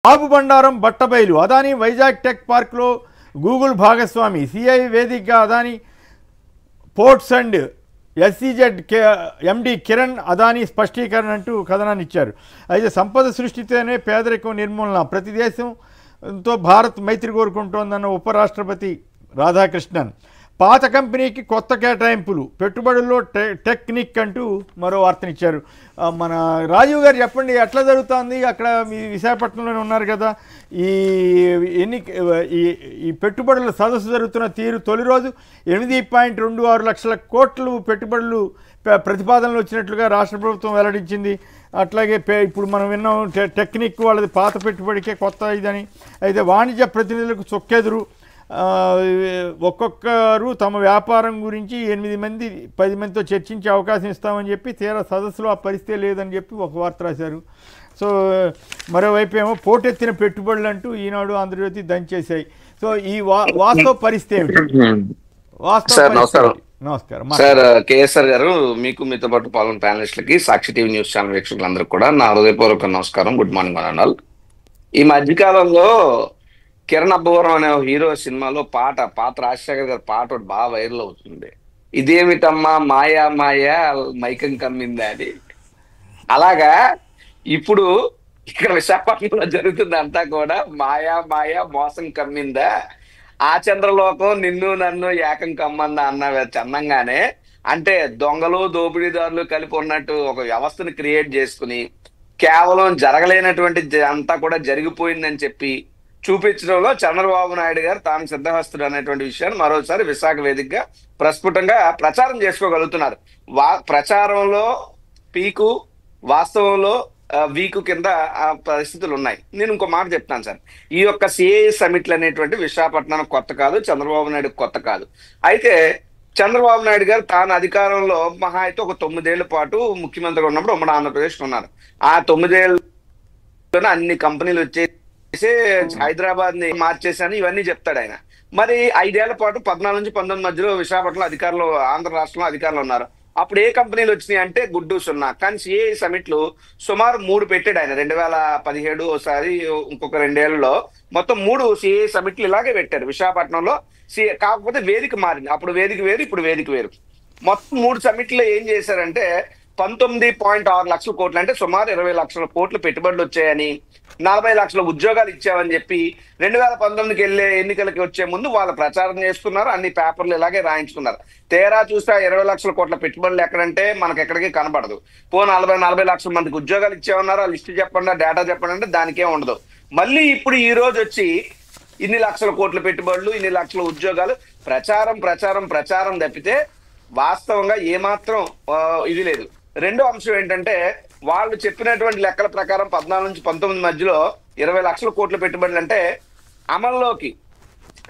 బాబు బండారం బట్టబయలు. అదానీ వైజాగ్ టెక్ పార్క్లో గూగుల్ భాగస్వామి. సిఐ వేదికగా అదానీ పోర్ట్స్ అండ్ ఎస్సీజెడ్ ఎండి కిరణ్ అదానీ స్పష్టీకరణ అంటూ కథనాన్ని ఇచ్చారు. అయితే సంపద సృష్టితోనే పేదరికం నిర్మూలన, ప్రతి దేశంతో భారత్ మైత్రి కోరుకుంటోందన్న ఉపరాష్ట్రపతి రాధాకృష్ణన్. పాత కంపెనీకి కొత్త కేటాయింపులు, పెట్టుబడుల్లో టెక్నిక్ అంటూ మరో వార్తనిచ్చారు. మన రాజీవ్ గారు చెప్పండి, ఎట్లా జరుగుతుంది అక్కడ? మీ విశాఖపట్నంలోనే ఉన్నారు కదా. ఈ ఈ పెట్టుబడుల సదస్సు జరుగుతున్న తీరు, తొలి రోజు 8.26 లక్షల కోట్లు పెట్టుబడులు ప్రతిపాదనలు వచ్చినట్లుగా రాష్ట్ర ప్రభుత్వం వెల్లడించింది. అట్లాగే ఇప్పుడు మనం విన్నాం టెక్నిక్ వాళ్ళది పాత పెట్టుబడికే కొత్త ఇదని. అయితే వాణిజ్య ప్రతినిధులకు చొక్కెదురు. ఒక్కొక్కరు తమ వ్యాపారం గురించి 8 మంది 10 మందితో చర్చించే అవకాశం ఇస్తామని చెప్పి తీరా సదస్సులో ఆ పరిస్థితి లేదని చెప్పి ఒక వార్త రాశారు. సో మరోవైపు ఏమో పోటెత్తిన పెట్టుబడులు అంటూ ఈనాడు, ఆంధ్రజ్యోతి దంచేశాయి. సో ఈ వాస్తవ పరిస్థితి ఏమిటి? నమస్కారం సార్. కేఎస్ఆర్ గారు, మీకు మీతో పాటు పాల్గొన్న ప్యానలిస్టులకి, సాక్షి టీవీ న్యూస్ ఛానల్ వీక్షకులందరికీ కూడా నా హృదయపూర్వక నమస్కారం. గుడ్ మార్నింగ్ అన్నాల్. ఈ మధ్యకాలంలో కిరణ్ అబ్బవరం అనే హీరో సినిమాలో పాత రాజశేఖర్ గారి పాట ఒకటి బాగా వైరల్ అవుతుంది. ఇదేమిటమ్మా మాయా మాయా మైకం కమ్మిందా అని. అలాగా ఇప్పుడు ఇక్కడ విశాఖపట్నంలో జరుగుతుంది అంతా కూడా మాయా మాయా మోసం కమ్మిందా, ఆ చంద్రలోకం నిన్ను నన్ను ఏకం కమ్మందా అన్న చందంగానే, అంటే దొంగలు దోపిడీదారులు కలిపి ఉన్నట్టు ఒక వ్యవస్థను క్రియేట్ చేసుకుని కేవలం జరగలేనటువంటి అంతా కూడా జరిగిపోయిందని చెప్పి చూపించడంలో చంద్రబాబు నాయుడు గారు తాను సిద్ధహస్తుడు అనేటువంటి విషయాన్ని మరోసారి విశాఖ వేదికగా ప్రస్ఫుటంగా ప్రచారం చేసుకోగలుగుతున్నారు. ప్రచారంలో పీకు, వాస్తవంలో వీకు కింద ఆ పరిస్థితులు ఉన్నాయి. నేను ఇంకో మాట చెప్తాను సార్. ఈ యొక్క సిఐ సమిట్లు అనేటువంటి విశాఖపట్నానికి కొత్త కాదు, చంద్రబాబు నాయుడు కొత్త కాదు. అయితే చంద్రబాబు నాయుడు గారు తాను అధికారంలో మహా అయితే ఒక 9 ఏళ్ల పాటు ముఖ్యమంత్రిగా ఉన్నప్పుడు ఉమ్మడి ఆంధ్రప్రదేశ్ ఉన్నారు. ఆ 9 ఏళ్ళలోనే అన్ని కంపెనీలు వచ్చేసి హైదరాబాద్ ని మార్చేశాను ఇవన్నీ చెప్తాడు ఆయన. మరి 5 ఏళ్ల పాటు 14 నుంచి 19 మధ్యలో విశాఖపట్నంలో అధికారులు, ఆంధ్ర రాష్ట్రంలో అధికారులు ఉన్నారు. అప్పుడు ఏ కంపెనీలు వచ్చినాయి అంటే గుడ్డు సున్నా. కానీ సిఐ సమిట్లు సుమారు 3 పెట్టాడు ఆయన. 2017 ఒకసారి, ఇంకొక 2 ఏళ్లలో మొత్తం 3 సిఐ సమిట్లు ఇలాగే పెట్టారు విశాఖపట్నంలో. కాకపోతే వేదిక మారింది. అప్పుడు వేదిక వేరు, ఇప్పుడు వేదిక వేరు. మొత్తం 3 సమిట్లు ఏం చేశారంటే 19.6 లక్షల కోట్లు, అంటే సుమారు 20 లక్షల కోట్లు పెట్టుబడులు వచ్చాయని, 40 లక్షల ఉద్యోగాలు ఇచ్చామని చెప్పి 2019కి వెళ్ళే ఎన్నికలకి వచ్చే ముందు వాళ్ళు ప్రచారం చేసుకున్నారు. అన్ని పేపర్లు ఇలాగే రాయించుకున్నారు. తేరా చూస్తే 20 లక్షల కోట్ల పెట్టుబడులు ఎక్కడంటే మనకు ఎక్కడికి కనపడదు. 40 లక్షల మందికి ఉద్యోగాలు ఇచ్చామన్నారు. ఆ లిస్టు చెప్పండి, డేటా చెప్పండి అంటే దానికేం ఉండదు. మళ్ళీ ఇప్పుడు ఈ రోజు వచ్చి ఇన్ని లక్షల కోట్ల పెట్టుబడులు, ఇన్ని లక్షల ఉద్యోగాలు, ప్రచారం తప్పితే వాస్తవంగా ఏమాత్రం ఇది లేదు. రెండో అంశం ఏంటంటే, వాళ్ళు చెప్పినటువంటి లెక్కల ప్రకారం 14 నుంచి 19 మధ్యలో 20 లక్షల కోట్ల పెట్టుబడులు అంటే అమల్లోకి,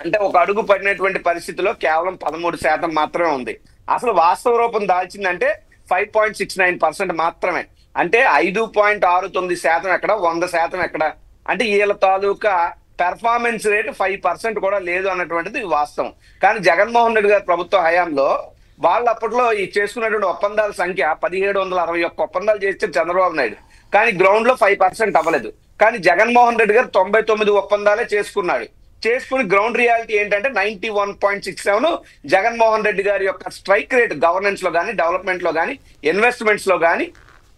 అంటే ఒక అడుగు పడినటువంటి పరిస్థితిలో కేవలం 13% మాత్రమే ఉంది. అసలు వాస్తవ రూపం దాల్చిందంటే 5.69% మాత్రమే. అంటే 5.69% ఎక్కడ, 100% ఎక్కడ? అంటే వీళ్ళ తాలూకా పెర్ఫార్మెన్స్ రేట్ 5% కూడా లేదు అన్నటువంటిది వాస్తవం. కానీ జగన్మోహన్ రెడ్డి గారి ప్రభుత్వ హయాంలో వాళ్ళు అప్పట్లో ఈ చేసుకున్నటువంటి ఒప్పందాల సంఖ్య 1761 ఒప్పందాలు చేస్తే చంద్రబాబు నాయుడు, కానీ గ్రౌండ్ లో 5% అవ్వలేదు. కానీ జగన్మోహన్ రెడ్డి గారు 99 ఒప్పందాలే చేసుకున్నాడు. చేసుకుని గ్రౌండ్ రియాలిటీ ఏంటంటే 91.67 జగన్మోహన్ రెడ్డి గారి యొక్క స్ట్రైక్ రేట్ గవర్నెన్స్ లో కానీ, డెవలప్మెంట్ లో కానీ, ఇన్వెస్ట్మెంట్స్ లో కానీ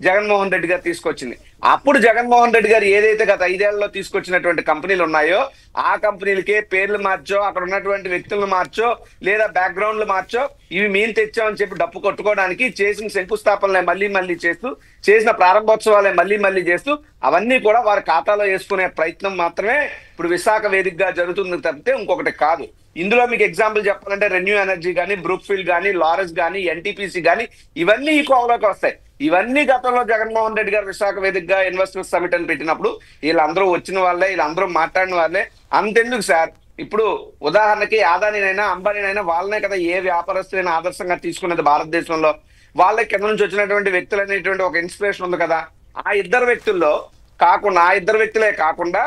జగన్మోహన్ రెడ్డి గారు తీసుకొచ్చింది. అప్పుడు జగన్మోహన్ రెడ్డి గారు ఏదైతే గత 5 ఏళ్లలో తీసుకొచ్చినటువంటి కంపెనీలు ఉన్నాయో ఆ కంపెనీలకే పేర్లు మార్చో, అక్కడ ఉన్నటువంటి వ్యక్తులను మార్చో, లేదా బ్యాక్గ్రౌండ్లు మార్చో, ఇవి మేము తెచ్చామని చెప్పి డప్పు కొట్టుకోవడానికి చేసిన శంకుస్థాపనలే మళ్ళీ చేస్తూ, చేసిన ప్రారంభోత్సవాలే మళ్ళీ చేస్తూ, అవన్నీ కూడా వారి ఖాతాలో వేసుకునే ప్రయత్నం మాత్రమే ఇప్పుడు విశాఖ వేదికగా జరుగుతుంది తప్పితే ఇంకొకటి కాదు. ఇందులో మీకు ఎగ్జాంపుల్ చెప్పాలంటే రెన్యూ ఎనర్జీ కానీ, బ్రూక్ఫీల్డ్ కానీ, లారెస్ కానీ, ఎన్టీపీసీ కానీ, ఇవన్నీ ఈ కోవలోకి వస్తాయి. ఇవన్నీ గతంలో జగన్మోహన్ రెడ్డి గారు విశాఖ వేదికగా ఇన్వెస్టర్స్ సమిట్ అని పెట్టినప్పుడు వీళ్ళందరూ వచ్చిన వాళ్ళే, వీళ్ళందరూ మాట్లాడిన వాళ్ళే. అంతెందుకు సార్, ఇప్పుడు ఉదాహరణకి అదానీనైనా అంబానీనైనా వాళ్ళనే కదా ఏ వ్యాపారస్తులైనా ఆదర్శంగా తీసుకున్నది భారతదేశంలో. వాళ్ళ కింద నుంచి వచ్చినటువంటి వ్యక్తులు అనేటువంటి ఒక ఇన్స్పిరేషన్ ఉంది కదా. ఆ ఇద్దరు వ్యక్తులే కాకుండా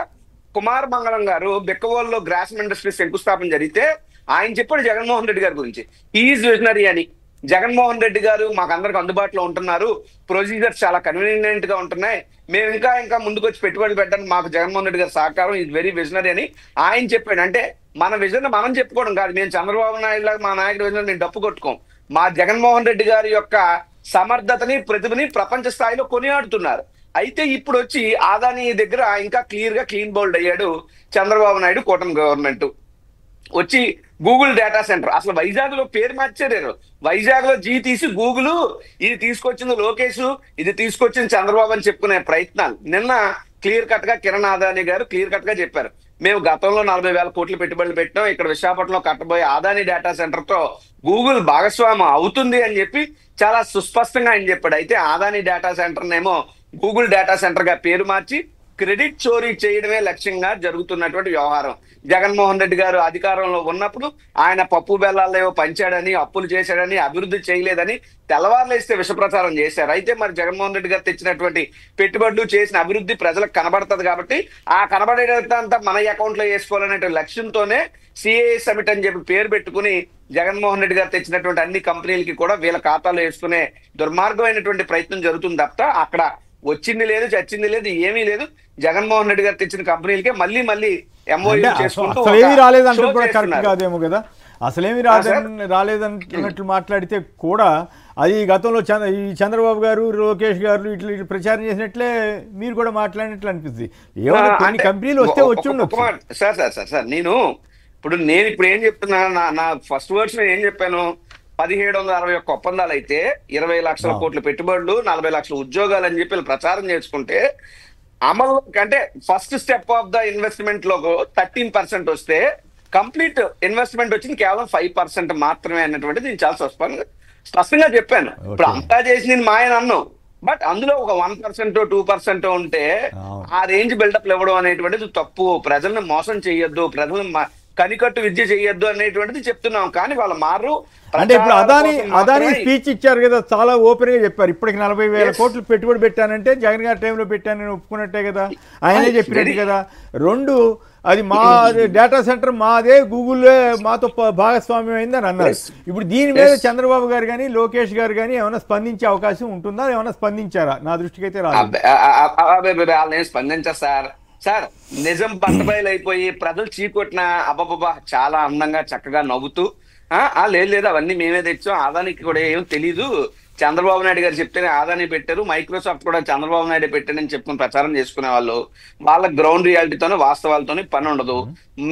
కుమార్ మంగళం గారు బెక్కవోల్లో గ్రాస్ ఇండస్ట్రీ శంకుస్థాపన జరిగితే ఆయన చెప్పాడు జగన్మోహన్ రెడ్డి గారి గురించి, ఈజ్ విజనరీ అని. జగన్మోహన్ రెడ్డి గారు మాకందరికి అందుబాటులో ఉంటున్నారు, ప్రొసీజర్స్ చాలా కన్వీనియంట్ గా ఉంటున్నాయి, మేము ఇంకా ముందుకు వచ్చి పెట్టుబడులు పెట్టడానికి మాకు జగన్మోహన్ రెడ్డి గారి సహకారం ఈజ్ వెరీ విజనరీ అని ఆయన చెప్పాడు. అంటే మన విజన్ మనం చెప్పుకోవడం కాదు, మేము చంద్రబాబు నాయుడు లాగా మా నాయకుడి విజన్ మేము డప్పు కొట్టుకోం. మా జగన్మోహన్ రెడ్డి గారి యొక్క సమర్థతని ప్రతిభని ప్రపంచ స్థాయిలో కొనియాడుతున్నారు. అయితే ఇప్పుడు వచ్చి ఆదాని దగ్గర ఇంకా క్లియర్ గా క్లీన్ బౌల్డ్ అయ్యాడు చంద్రబాబు నాయుడు, కూటమి గవర్నమెంట్ వచ్చి గూగుల్ డేటా సెంటర్. అసలు వైజాగ్ లో పేరు మార్చారు, వైజాగ్ లో జీ తీసి గూగుల్, ఇది తీసుకొచ్చింది లోకేష్, ఇది తీసుకొచ్చింది చంద్రబాబు అని చెప్పుకునే ప్రయత్నాలు. నిన్న క్లియర్ కట్ గా కిరణ్ అదానీ గారు క్లియర్ కట్ గా చెప్పారు, మేము గతంలో 40,000 కోట్లు పెట్టుబడులు పెట్టాం, ఇక్కడ విశాఖపట్నంలో కట్టబోయే ఆదాని డేటా సెంటర్ తో గూగుల్ భాగస్వామ్యం అవుతుంది అని చెప్పి చాలా సుస్పష్టంగా ఆయన చెప్పాడు. అయితే ఆదాని డేటా సెంటర్ నేమో గూగుల్ డేటా సెంటర్ గా పేరు మార్చి క్రెడిట్ చోరీ చేయడమే లక్ష్యంగా జరుగుతున్నటువంటి వ్యవహారం. జగన్మోహన్ రెడ్డి గారు అధికారంలో ఉన్నప్పుడు ఆయన పప్పు బెల్లాలేవో పంచాడని, అప్పులు చేశాడని, అభివృద్ధి చేయలేదని తెల్లవారులేస్తే విష ప్రచారం చేశారు. అయితే మరి జగన్మోహన్ రెడ్డి గారు తెచ్చినటువంటి పెట్టుబడులు, చేసిన అభివృద్ధి ప్రజలకు కనబడుతుంది కాబట్టి ఆ కనబడేదంతా మన అకౌంట్ లో వేసుకోవాలనే లక్ష్యంతోనే సిఏఏ సమిట్ అని చెప్పి పేరు పెట్టుకుని జగన్మోహన్ రెడ్డి గారు తెచ్చినటువంటి అన్ని కంపెనీలకి కూడా వీళ్ళ ఖాతాలో వేసుకునే దుర్మార్గమైనటువంటి ప్రయత్నం జరుగుతుంది తప్ప అక్కడ వచ్చింది లేదు, చచ్చింది లేదు, ఏమీ లేదు. జగన్మోహన్ రెడ్డి గారు తెచ్చిన కంపెనీలకే మళ్ళీ ఎంఓయూ చేసుకుంటూ అసలేమీ రాలేదంటే కూడా కరెక్ట్ కాదేమో కదా. అసలేమీ రాలేదన్నట్లు మాట్లాడితే కూడా అది గతంలో ఈ చంద్రబాబు గారు, లోకేష్ గారు ఇట్లా ప్రచారం చేసినట్లే మీరు కూడా మాట్లాడినట్లు అనిపిస్తుంది. ఏమైనా కొన్ని కంపెనీలు వస్తే వచ్చి ఉండొచ్చు సార్. నేను ఇప్పుడు ఏం చెప్తున్నా, నా ఫస్ట్ వర్డ్స్ నేను ఏం చెప్పాను, 1761 ఒప్పందాలు అయితే 20 లక్షల కోట్ల పెట్టుబడులు, 40 లక్షల ఉద్యోగాలు అని చెప్పి ప్రచారం చేసుకుంటే అమలు అంటే first step of the investment లో 13% వస్తే కంప్లీట్ ఇన్వెస్ట్మెంట్ వచ్చింది కేవలం 5% మాత్రమే అన్నటువంటిది నేను చాలా స్పష్టంగా చెప్పాను. ఇప్పుడు అంతా చేసి నేను మాయని అన్నాను, బట్ అందులో ఒక 1% 2% ఉంటే ఆ రేంజ్ బిల్డప్ ఇవ్వడం అనేటువంటిది తప్పు. ప్రజల్ని మోసం చేయొద్దు, ప్రజలను కనికట్టు విద్య చేయొద్దు అనేటువంటిది చెప్తున్నాం. కానీ వాళ్ళు మారు. అంటే ఇప్పుడు అదానీ స్పీచ్ ఇచ్చారు కదా, చాలా ఓపెన్ గా చెప్పారు. ఇప్పటికి 40,000 కోట్లు పెట్టుబడి పెట్టానంటే జగన్ గారి టైంలో పెట్టానని ఒప్పుకున్నట్టే కదా, ఆయనే చెప్పినట్టు కదా. రెండు, అది మా డేటా సెంటర్ మాదే, గూగుల్లే మాతో భాగస్వామ్యం అయిందని అన్నారు. ఇప్పుడు దీని మీద చంద్రబాబు గారు కానీ, లోకేష్ గారు కానీ ఏమైనా స్పందించే అవకాశం ఉంటుందా? ఏమైనా స్పందించారా? నా దృష్టికి అయితే రాలేదు. స్పందించారు సార్. నిజం బట్టబయలు అయిపోయి ప్రజలు చీకొట్టిన అబ్బబ్బా చాలా అందంగా చక్కగా నవ్వుతూ లేదు అవన్నీ మేమే తెచ్చాం, ఆదానికి కూడా ఏం తెలీదు, చంద్రబాబు నాయుడు గారు చెప్తేనే ఆదాని పెట్టారు, మైక్రోసాఫ్ట్ కూడా చంద్రబాబు నాయుడు పెట్టారని చెప్పుకుని ప్రచారం చేసుకునే వాళ్ళు, వాళ్ళ గ్రౌండ్ రియాలిటీతోనే వాస్తవాలతోనే పని ఉండదు.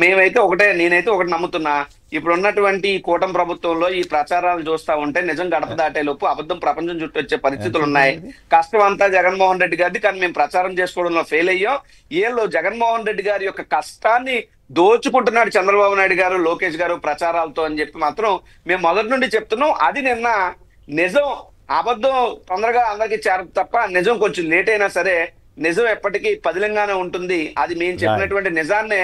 నేనైతే ఒకటి నమ్ముతున్నా, ఇప్పుడు ఉన్నటువంటి కూటమి ప్రభుత్వంలో ఈ ప్రచారాలు చూస్తా ఉంటే నిజం గడప దాటే లోపు అబద్ధం ప్రపంచం చుట్టూ వచ్చే పరిస్థితులు ఉన్నాయి. కష్టం అంతా జగన్మోహన్ రెడ్డి గారిది, కానీ మేము ప్రచారం చేసుకోవడంలో ఫెయిల్ అయ్యాం. ఏళ్ళు జగన్మోహన్ రెడ్డి గారి యొక్క కష్టాన్ని దోచుకుంటున్నాడు చంద్రబాబు నాయుడు గారు, లోకేష్ గారు ప్రచారాలతో అని చెప్పి మాత్రం మేము మొదటి నుండి చెప్తున్నాం. అది నిన్న నిజం అబద్ధం తొందరగా అందరికీ చేరదు తప్ప నిజం కొంచెం లేట్ అయినా సరే నిజం ఎప్పటికీ పదిలంగానే ఉంటుంది. అది మేము చెప్పినటువంటి నిజాన్నే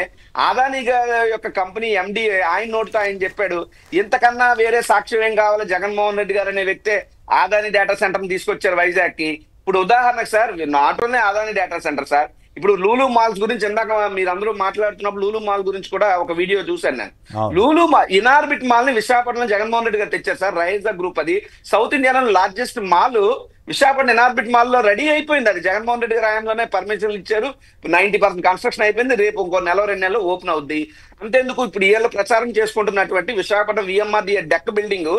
ఆదానీ గారి యొక్క కంపెనీ ఎండి ఆయన నోటితో ఆయన చెప్పాడు. ఇంతకన్నా వేరే సాక్ష్యం ఏం కావాలి? జగన్మోహన్ రెడ్డి గారు అనే వ్యక్తే ఆదానీ డేటా సెంటర్ తీసుకొచ్చారు వైజాగ్ కి. ఇప్పుడు ఉదాహరణకు sir, not only Adani data centre sir, ఇప్పుడు లూలు మాల్స్ గురించి ఇందాక మీరందరూ మాట్లాడుతున్నప్పుడు లూలు మాల్ గురించి కూడా ఒక వీడియో చూశాను నేను. లూలు ఇనార్బిట్ మాల్ ని విశాఖపట్నం జగన్మోహన్ రెడ్డి గారు తెచ్చారు సార్. రైజా గ్రూప్, అది సౌత్ ఇండియాలో largest mall Visakhapatnam Inorbit mall లో రెడీ అయిపోయింది. అది జగన్మోహన్ రెడ్డి గారి హయాంలోనే పర్మిషన్లు ఇచ్చారు. 90% కన్స్ట్రక్షన్ అయిపోయింది. రేపు ఇంకో 1-2 నెలలు ఓపెన్ అవుద్ది. అంతేందుకు ఇప్పుడు ఏళ్ళు ప్రచారం చేసుకుంటున్నటువంటి విశాఖపట్నం విఎంఆర్డీఏ డెక్ బిల్డింగ్,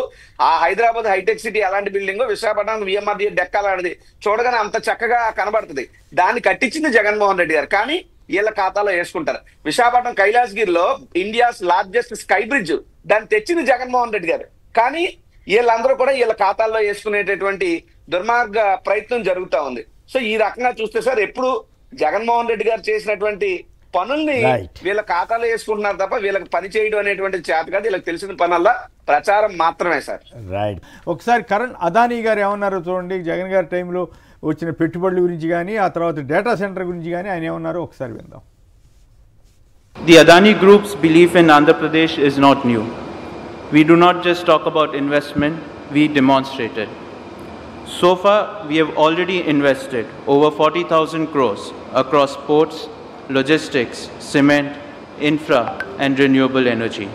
ఆ హైదరాబాద్ హైటెక్ సిటీ అలాంటి బిల్డింగ్, విశాఖపట్నం విఎంఆర్డీఏ డెక్ అలాంటిది చూడగానే అంత చక్కగా కనబడుతుంది. దాన్ని కట్టించింది జగన్మోహన్ రెడ్డి గారు, కానీ వీళ్ళ ఖాతాలో వేసుకుంటారు. విశాఖపట్నం కైలాసగిరిలో ఇండియాస్ లార్జెస్ట్ స్కై బ్రిడ్జ్, దాన్ని తెచ్చింది జగన్మోహన్ రెడ్డి గారు, కానీ వీళ్ళందరూ కూడా వీళ్ళ ఖాతాల్లో వేసుకునేటటువంటి దుర్మార్గ ప్రయత్నం జరుగుతూ ఉంది. సో ఈ రకంగా చూస్తే సార్, ఎప్పుడు జగన్మోహన్ రెడ్డి గారు చేసినటువంటి పనుల్ని వీళ్ళ ఖాతాలో వేసుకుంటున్నారు తప్ప వీళ్ళకి పని చేయడం అనేటువంటి చేత కాదు. వీళ్ళకి తెలిసిన పనల్లా ప్రచారం మాత్రమే సార్. రైట్. ఒకసారి కరణ్ అదానీ గారు ఏమన్నారో చూడండి. జగన్ గారి టైంలో వచ్చిన పెట్టుబడుల గురించి కానీ, ఆ తర్వాత డేటా సెంటర్ గురించి కానీ ఆయన ఏమన్నారో ఒకసారి విందాం. The Adani Group's belief in Andhra Pradesh is not new. We do not just talk about investment, we demonstrate it. So far, we have already invested over 40,000 crores across ports, logistics, cement, infra and renewable energy.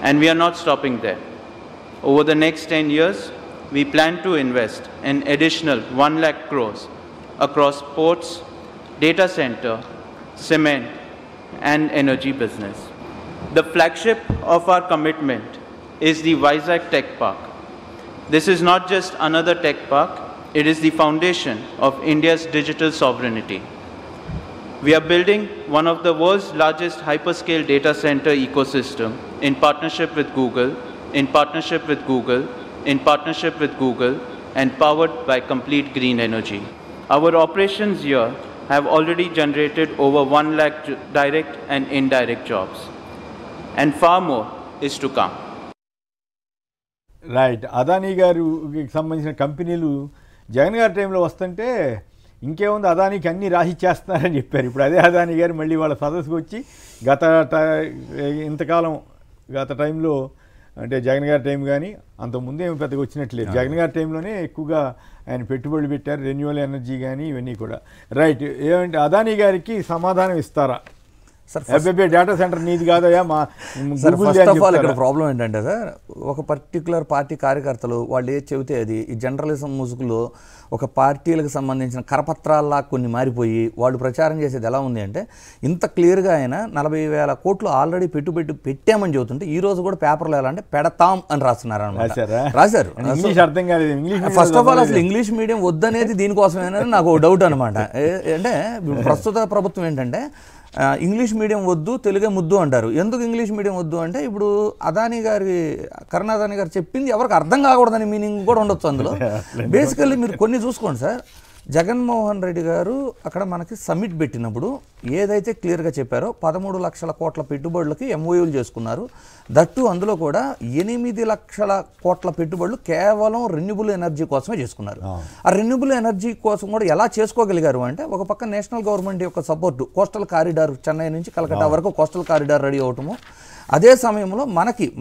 And we are not stopping there. Over the next 10 years, we plan to invest an additional 1 lakh crores across ports, data center, cement, and energy business. The flagship of our commitment is the Vizag Tech Park. This is not just another tech park, it is the foundation of India's digital sovereignty. We are building one of the world's largest hyperscale data center ecosystem in partnership with Google, and powered by complete green energy. Our operations here have already generated over 1 lakh direct and indirect jobs, and far more is to come. Right. Adani గారికి సంబంధించిన కంపెనీలు జగన్ గారి టైంలో వస్తుంటే ఇంకేముంది, అదానీకి అన్నీ రాసిచ్చేస్తున్నారని చెప్పారు. ఇప్పుడు అదే అదానీ గారు మళ్ళీ వాళ్ళ సదస్సుకు వచ్చి గత టైంలో అంటే జగన్ గారి టైం కానీ అంతకుముందు ఏమి పెద్దగా వచ్చినట్లేదు. జగన్ గారి టైంలోనే ఎక్కువగా ఆయన పెట్టుబడులు పెట్టారు, రెన్యూవల్ ఎనర్జీ కానీ ఇవన్నీ కూడా. రైట్. ఏమంటే అదానీ గారికి సమాధానం ఇస్తారా? డేటా సెంటర్ నీది కాదయా మా ఫస్ట్ ఆఫ్ ఆల్ ఇక్కడ ప్రాబ్లం ఏంటంటే సార్, ఒక పర్టికులర్ పార్టీ కార్యకర్తలు వాళ్ళు ఏది చెబితే అది ఈ జర్నలిజం ముసుగులో ఒక పార్టీలకు సంబంధించిన కరపత్రాల్లా కొన్ని మారిపోయి వాళ్ళు ప్రచారం చేసేది ఎలా ఉంది అంటే, ఇంత క్లియర్గా ఆయన 40,000 కోట్లు ఆల్రెడీ పెట్టామని చెబుతుంటే ఈ రోజు కూడా పేపర్లో ఎలా అంటే పెడతాం అని రాస్తున్నారు అనమాట. రాశారు. ఫస్ట్ ఆఫ్ ఆల్ అసలు ఇంగ్లీష్ మీడియం వద్దనేది దీనికోసమేనని నాకు డౌట్ అనమాట. అంటే ప్రస్తుత ప్రభుత్వం ఏంటంటే ఇంగ్లీష్ మీడియం వద్దు, తెలుగే ముద్దు అంటారు. ఎందుకు ఇంగ్లీష్ మీడియం వద్దు అంటే, ఇప్పుడు కరుణ్ అదానీ గారు చెప్పింది ఎవరికి అర్థం కాకూడదని మీనింగ్ కూడా ఉండొచ్చు అందులో. బేసికల్లీ మీరు కొన్ని చూసుకోండి సార్, జగన్మోహన్ రెడ్డి గారు అక్కడ మనకి సమ్మిట్ పెట్టినప్పుడు ఏదైతే క్లియర్గా చెప్పారో 13 లక్షల కోట్ల పెట్టుబడులకి ఎంఓయూలు చేసుకున్నారు. దట్టు అందులో కూడా 8 లక్షల కోట్ల పెట్టుబడులు కేవలం రెన్యూబుల్ ఎనర్జీ కోసమే చేసుకున్నారు. ఆ రెన్యూబుల్ ఎనర్జీ కోసం కూడా ఎలా చేసుకోగలిగారు అంటే, ఒక పక్క నేషనల్ గవర్నమెంట్ యొక్క సపోర్టు, కోస్టల్ కారిడార్ చెన్నై నుంచి కలకత్తా వరకు కోస్టల్ కారిడార్ రెడీ అవటము, అదే సమయంలో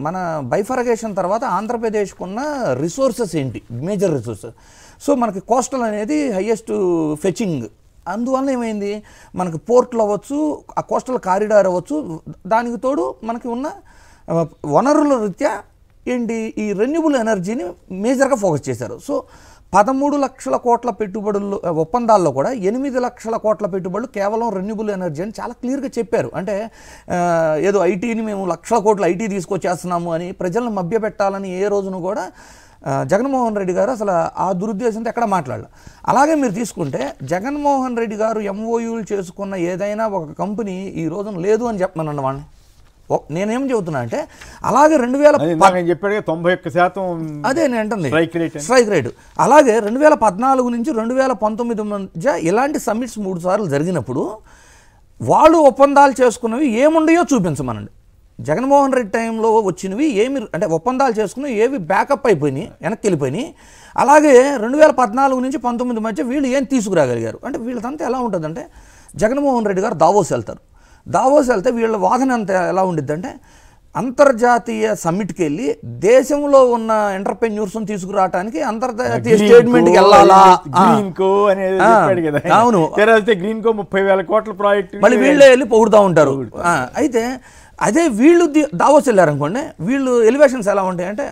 మన బైఫర్గేషన్ తర్వాత ఆంధ్రప్రదేశ్కున్న రిసోర్సెస్ ఏంటి, మేజర్ రిసోర్సెస్. సో మనకి కోస్టల్ అనేది హైయెస్ట్ ఫెచింగ్, అందువల్ల ఏమైంది మనకి పోర్ట్లు అవ్వచ్చు, ఆ కోస్టల్ కారిడార్ అవ్వచ్చు, దానికి తోడు మనకి ఉన్న వనరుల రీత్యా ఏంటి ఈ రెన్యూబుల్ ఎనర్జీని మేజర్గా ఫోకస్ చేశారు. సో 13 లక్షల కోట్ల పెట్టుబడులు ఒప్పందాల్లో కూడా 8 లక్షల కోట్ల పెట్టుబడులు కేవలం రెన్యూబుల్ ఎనర్జీ అని చాలా క్లియర్గా చెప్పారు. అంటే ఏదో ఐటీని మేము లక్షల కోట్ల ఐటీ తీసుకొచ్చేస్తున్నాము అని ప్రజలను మభ్యపెట్టాలని ఏ రోజును కూడా జగన్మోహన్ రెడ్డి గారు అసలు ఆ దురుద్దేశంతో ఎక్కడ మాట్లాడాలి. అలాగే మీరు తీసుకుంటే జగన్మోహన్ రెడ్డి గారు ఎంఓయూలు చేసుకున్న ఏదైనా ఒక కంపెనీ ఈ రోజున లేదు అని చెప్పమనండి వాళ్ళని. నేనేం చెబుతున్నా అంటే, అలాగే 2091% అదే నేను అంటుంది స్ట్రైక్ రేటు. అలాగే 2014 నుంచి 2019 మధ్య ఇలాంటి సమ్మిట్స్ 3 సార్లు జరిగినప్పుడు వాళ్ళు ఒప్పందాలు చేసుకున్నవి ఏముండయో చూపించమనండి. జగన్మోహన్ రెడ్డి టైంలో వచ్చినవి ఏమి అంటే ఒప్పందాలు చేసుకున్నవి ఏవి బ్యాకప్ అయిపోయినాయి, వెనక్కి వెళ్ళిపోయినాయి. అలాగే 2014 నుంచి 19 మధ్య వీళ్ళు ఏం తీసుకురాగలిగారు అంటే, వీళ్ళదంతా ఎలా ఉంటుందంటే, జగన్మోహన్ రెడ్డి గారు దావోస్ వెళ్తే వీళ్ళ వాదన అంతా ఎలా ఉండిద్దంటే, అంతర్జాతీయ సమ్మిట్కి వెళ్ళి దేశంలో ఉన్న ఎంటర్ప్రెన్యూర్స్ని తీసుకురావడానికి అంతర్జాతీయ స్టేట్మెంట్కి వెళ్ళాలా. అవును, గ్రీన్ కో 30,000 కోట్ల ప్రాజెక్ట్ మళ్ళీ వీళ్ళే వెళ్ళి పొగుడుతూ ఉంటారు. అయితే అదే వీళ్ళు దావోస్ వెళ్ళారనుకోండి, వీళ్ళు ఎలివేషన్స్ ఎలా ఉంటాయంటే,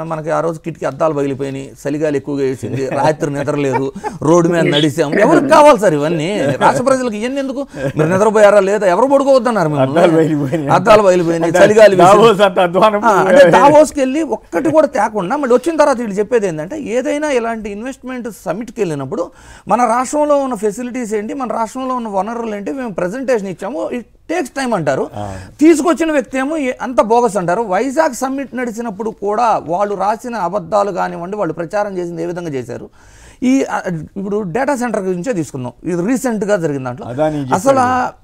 మనకి ఆ రోజు కిటికీ అద్దాలు పగిలిపోయినాయి, చలిగాలి ఎక్కువగా వేసింది, రాత్రి నిద్ర లేదు, రోడ్డు మీద నడిచాం. ఎవరికి కావాలి సార్ ఇవన్నీ? రాష్ట్ర ప్రజలకు ఇవన్నీ ఎందుకు? మీరు నిద్రపోయారా లేదా? ఎవరు పడుకోవద్దన్నారు? అద్దాలు పగిలిపోయినాయి, చలిగాలి. అంటే దావోస్కి వెళ్ళి ఒక్కటి కూడా తేకుండా మళ్ళీ వచ్చిన తర్వాత వీళ్ళు చెప్పేది ఏంటంటే, ఏదైనా ఇలాంటి ఇన్వెస్ట్మెంట్ సమ్మిట్కి వెళ్ళినప్పుడు మన రాష్ట్రంలో ఉన్న ఫెసిలిటీస్ ఏంటి, మన రాష్ట్రంలో ఉన్న వనరులు ఏంటి, మేము ప్రెజెంటేషన్ ఇచ్చాము, టేక్స్ టైం అంటారు. తీసుకొచ్చిన వ్యక్తి ఏమో అంత బోగస్ అంటారు. వైజాగ్ సమ్మిట్ నడిచినప్పుడు కూడా వాళ్ళు రాసిన అబద్ధాలు కానివ్వండి, వాళ్ళు ప్రచారం చేసింది ఏ విధంగా చేశారు. ఇప్పుడు డేటా సెంటర్ గురించే తీసుకుందాం, ఇది రీసెంట్గా జరిగిన దాంట్లో అసలు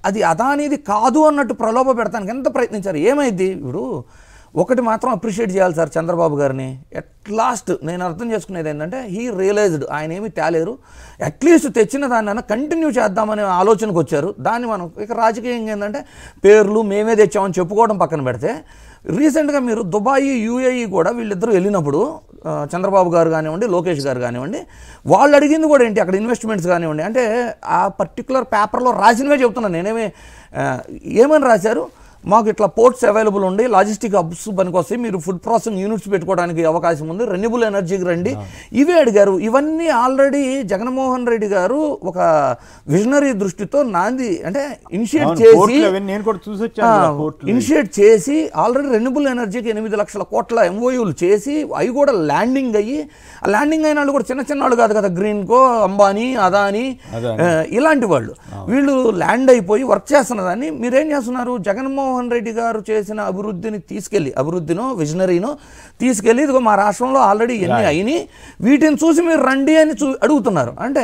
అది అదానీది కాదు అన్నట్టు ప్రలోభ పెడతానికి ఎంత ప్రయత్నించారు. ఏమైంది? ఇప్పుడు ఒకటి మాత్రం అప్రిషియేట్ చేయాలి సార్ చంద్రబాబు గారిని. ఎట్ లాస్ట్ నేను అర్థం చేసుకునేది ఏంటంటే, హీ రియలైజ్డ్ ఆయన ఏమీ తేలేరు, అట్లీస్ట్ తెచ్చిన దాన్ని కంటిన్యూ చేద్దామనే ఆలోచనకు వచ్చారు. దాన్ని మనం ఇక రాజకీయంగా ఏంటంటే, పేర్లు మేమే తెచ్చామని చెప్పుకోవడం పక్కన పెడితే, రీసెంట్గా మీరు దుబాయ్, యూఏఈ కూడా వీళ్ళిద్దరూ వెళ్ళినప్పుడు చంద్రబాబు గారు కానివ్వండి, లోకేష్ గారు కానివ్వండి, వాళ్ళు అడిగింది కూడా ఏంటి, అక్కడ ఇన్వెస్ట్మెంట్స్ కానివ్వండి, అంటే ఆ పర్టికులర్ పేపర్లో రాసినవే చెప్తున్నాను నేనేమి. ఏమని రాశారు? మాకు ఇట్లా పోర్ట్స్ అవైలబుల్ ఉండి లాజిస్టిక్ హబ్స్ పనికొస్తాయి, మీరు ఫుడ్ ప్రాసెసింగ్ యూనిట్స్ పెట్టుకోవడానికి అవకాశం ఉంది, రెన్యూబుల్ ఎనర్జీకి రండి, ఇవే అడిగారు. ఇవన్నీ ఆల్రెడీ జగన్మోహన్ రెడ్డి గారు ఒక విజనరీ దృష్టితో నాంది అంటే ఇనిషియేట్ చేసి ఆల్రెడీ రెన్యూబుల్ ఎనర్జీకి 8 లక్షల కోట్ల ఎంఓయూలు చేసి అవి కూడా ల్యాండింగ్ అయ్యి, ఆ ల్యాండింగ్ అయిన వాళ్ళు కూడా చిన్న చిన్న వాళ్ళు కాదు కదా, గ్రీన్కో, అంబానీ, అదానీ ఇలాంటి వాళ్ళు, వీళ్ళు ల్యాండ్ అయిపోయి వర్క్ చేస్తున్న దాన్ని మీరేం చేస్తున్నారు? జగన్మోహన్ రెడ్డి గారు చేసిన అభివృద్ధిని తీసుకెళ్ళి, అభివృద్ధినో విజనరీనో తీసుకెళ్ళి, ఇదిగో మా రాష్ట్రంలో ఆల్రెడీ ఎన్ని అయినాయి, వీటిని చూసి మీరు రండి అని అడుగుతున్నారు. అంటే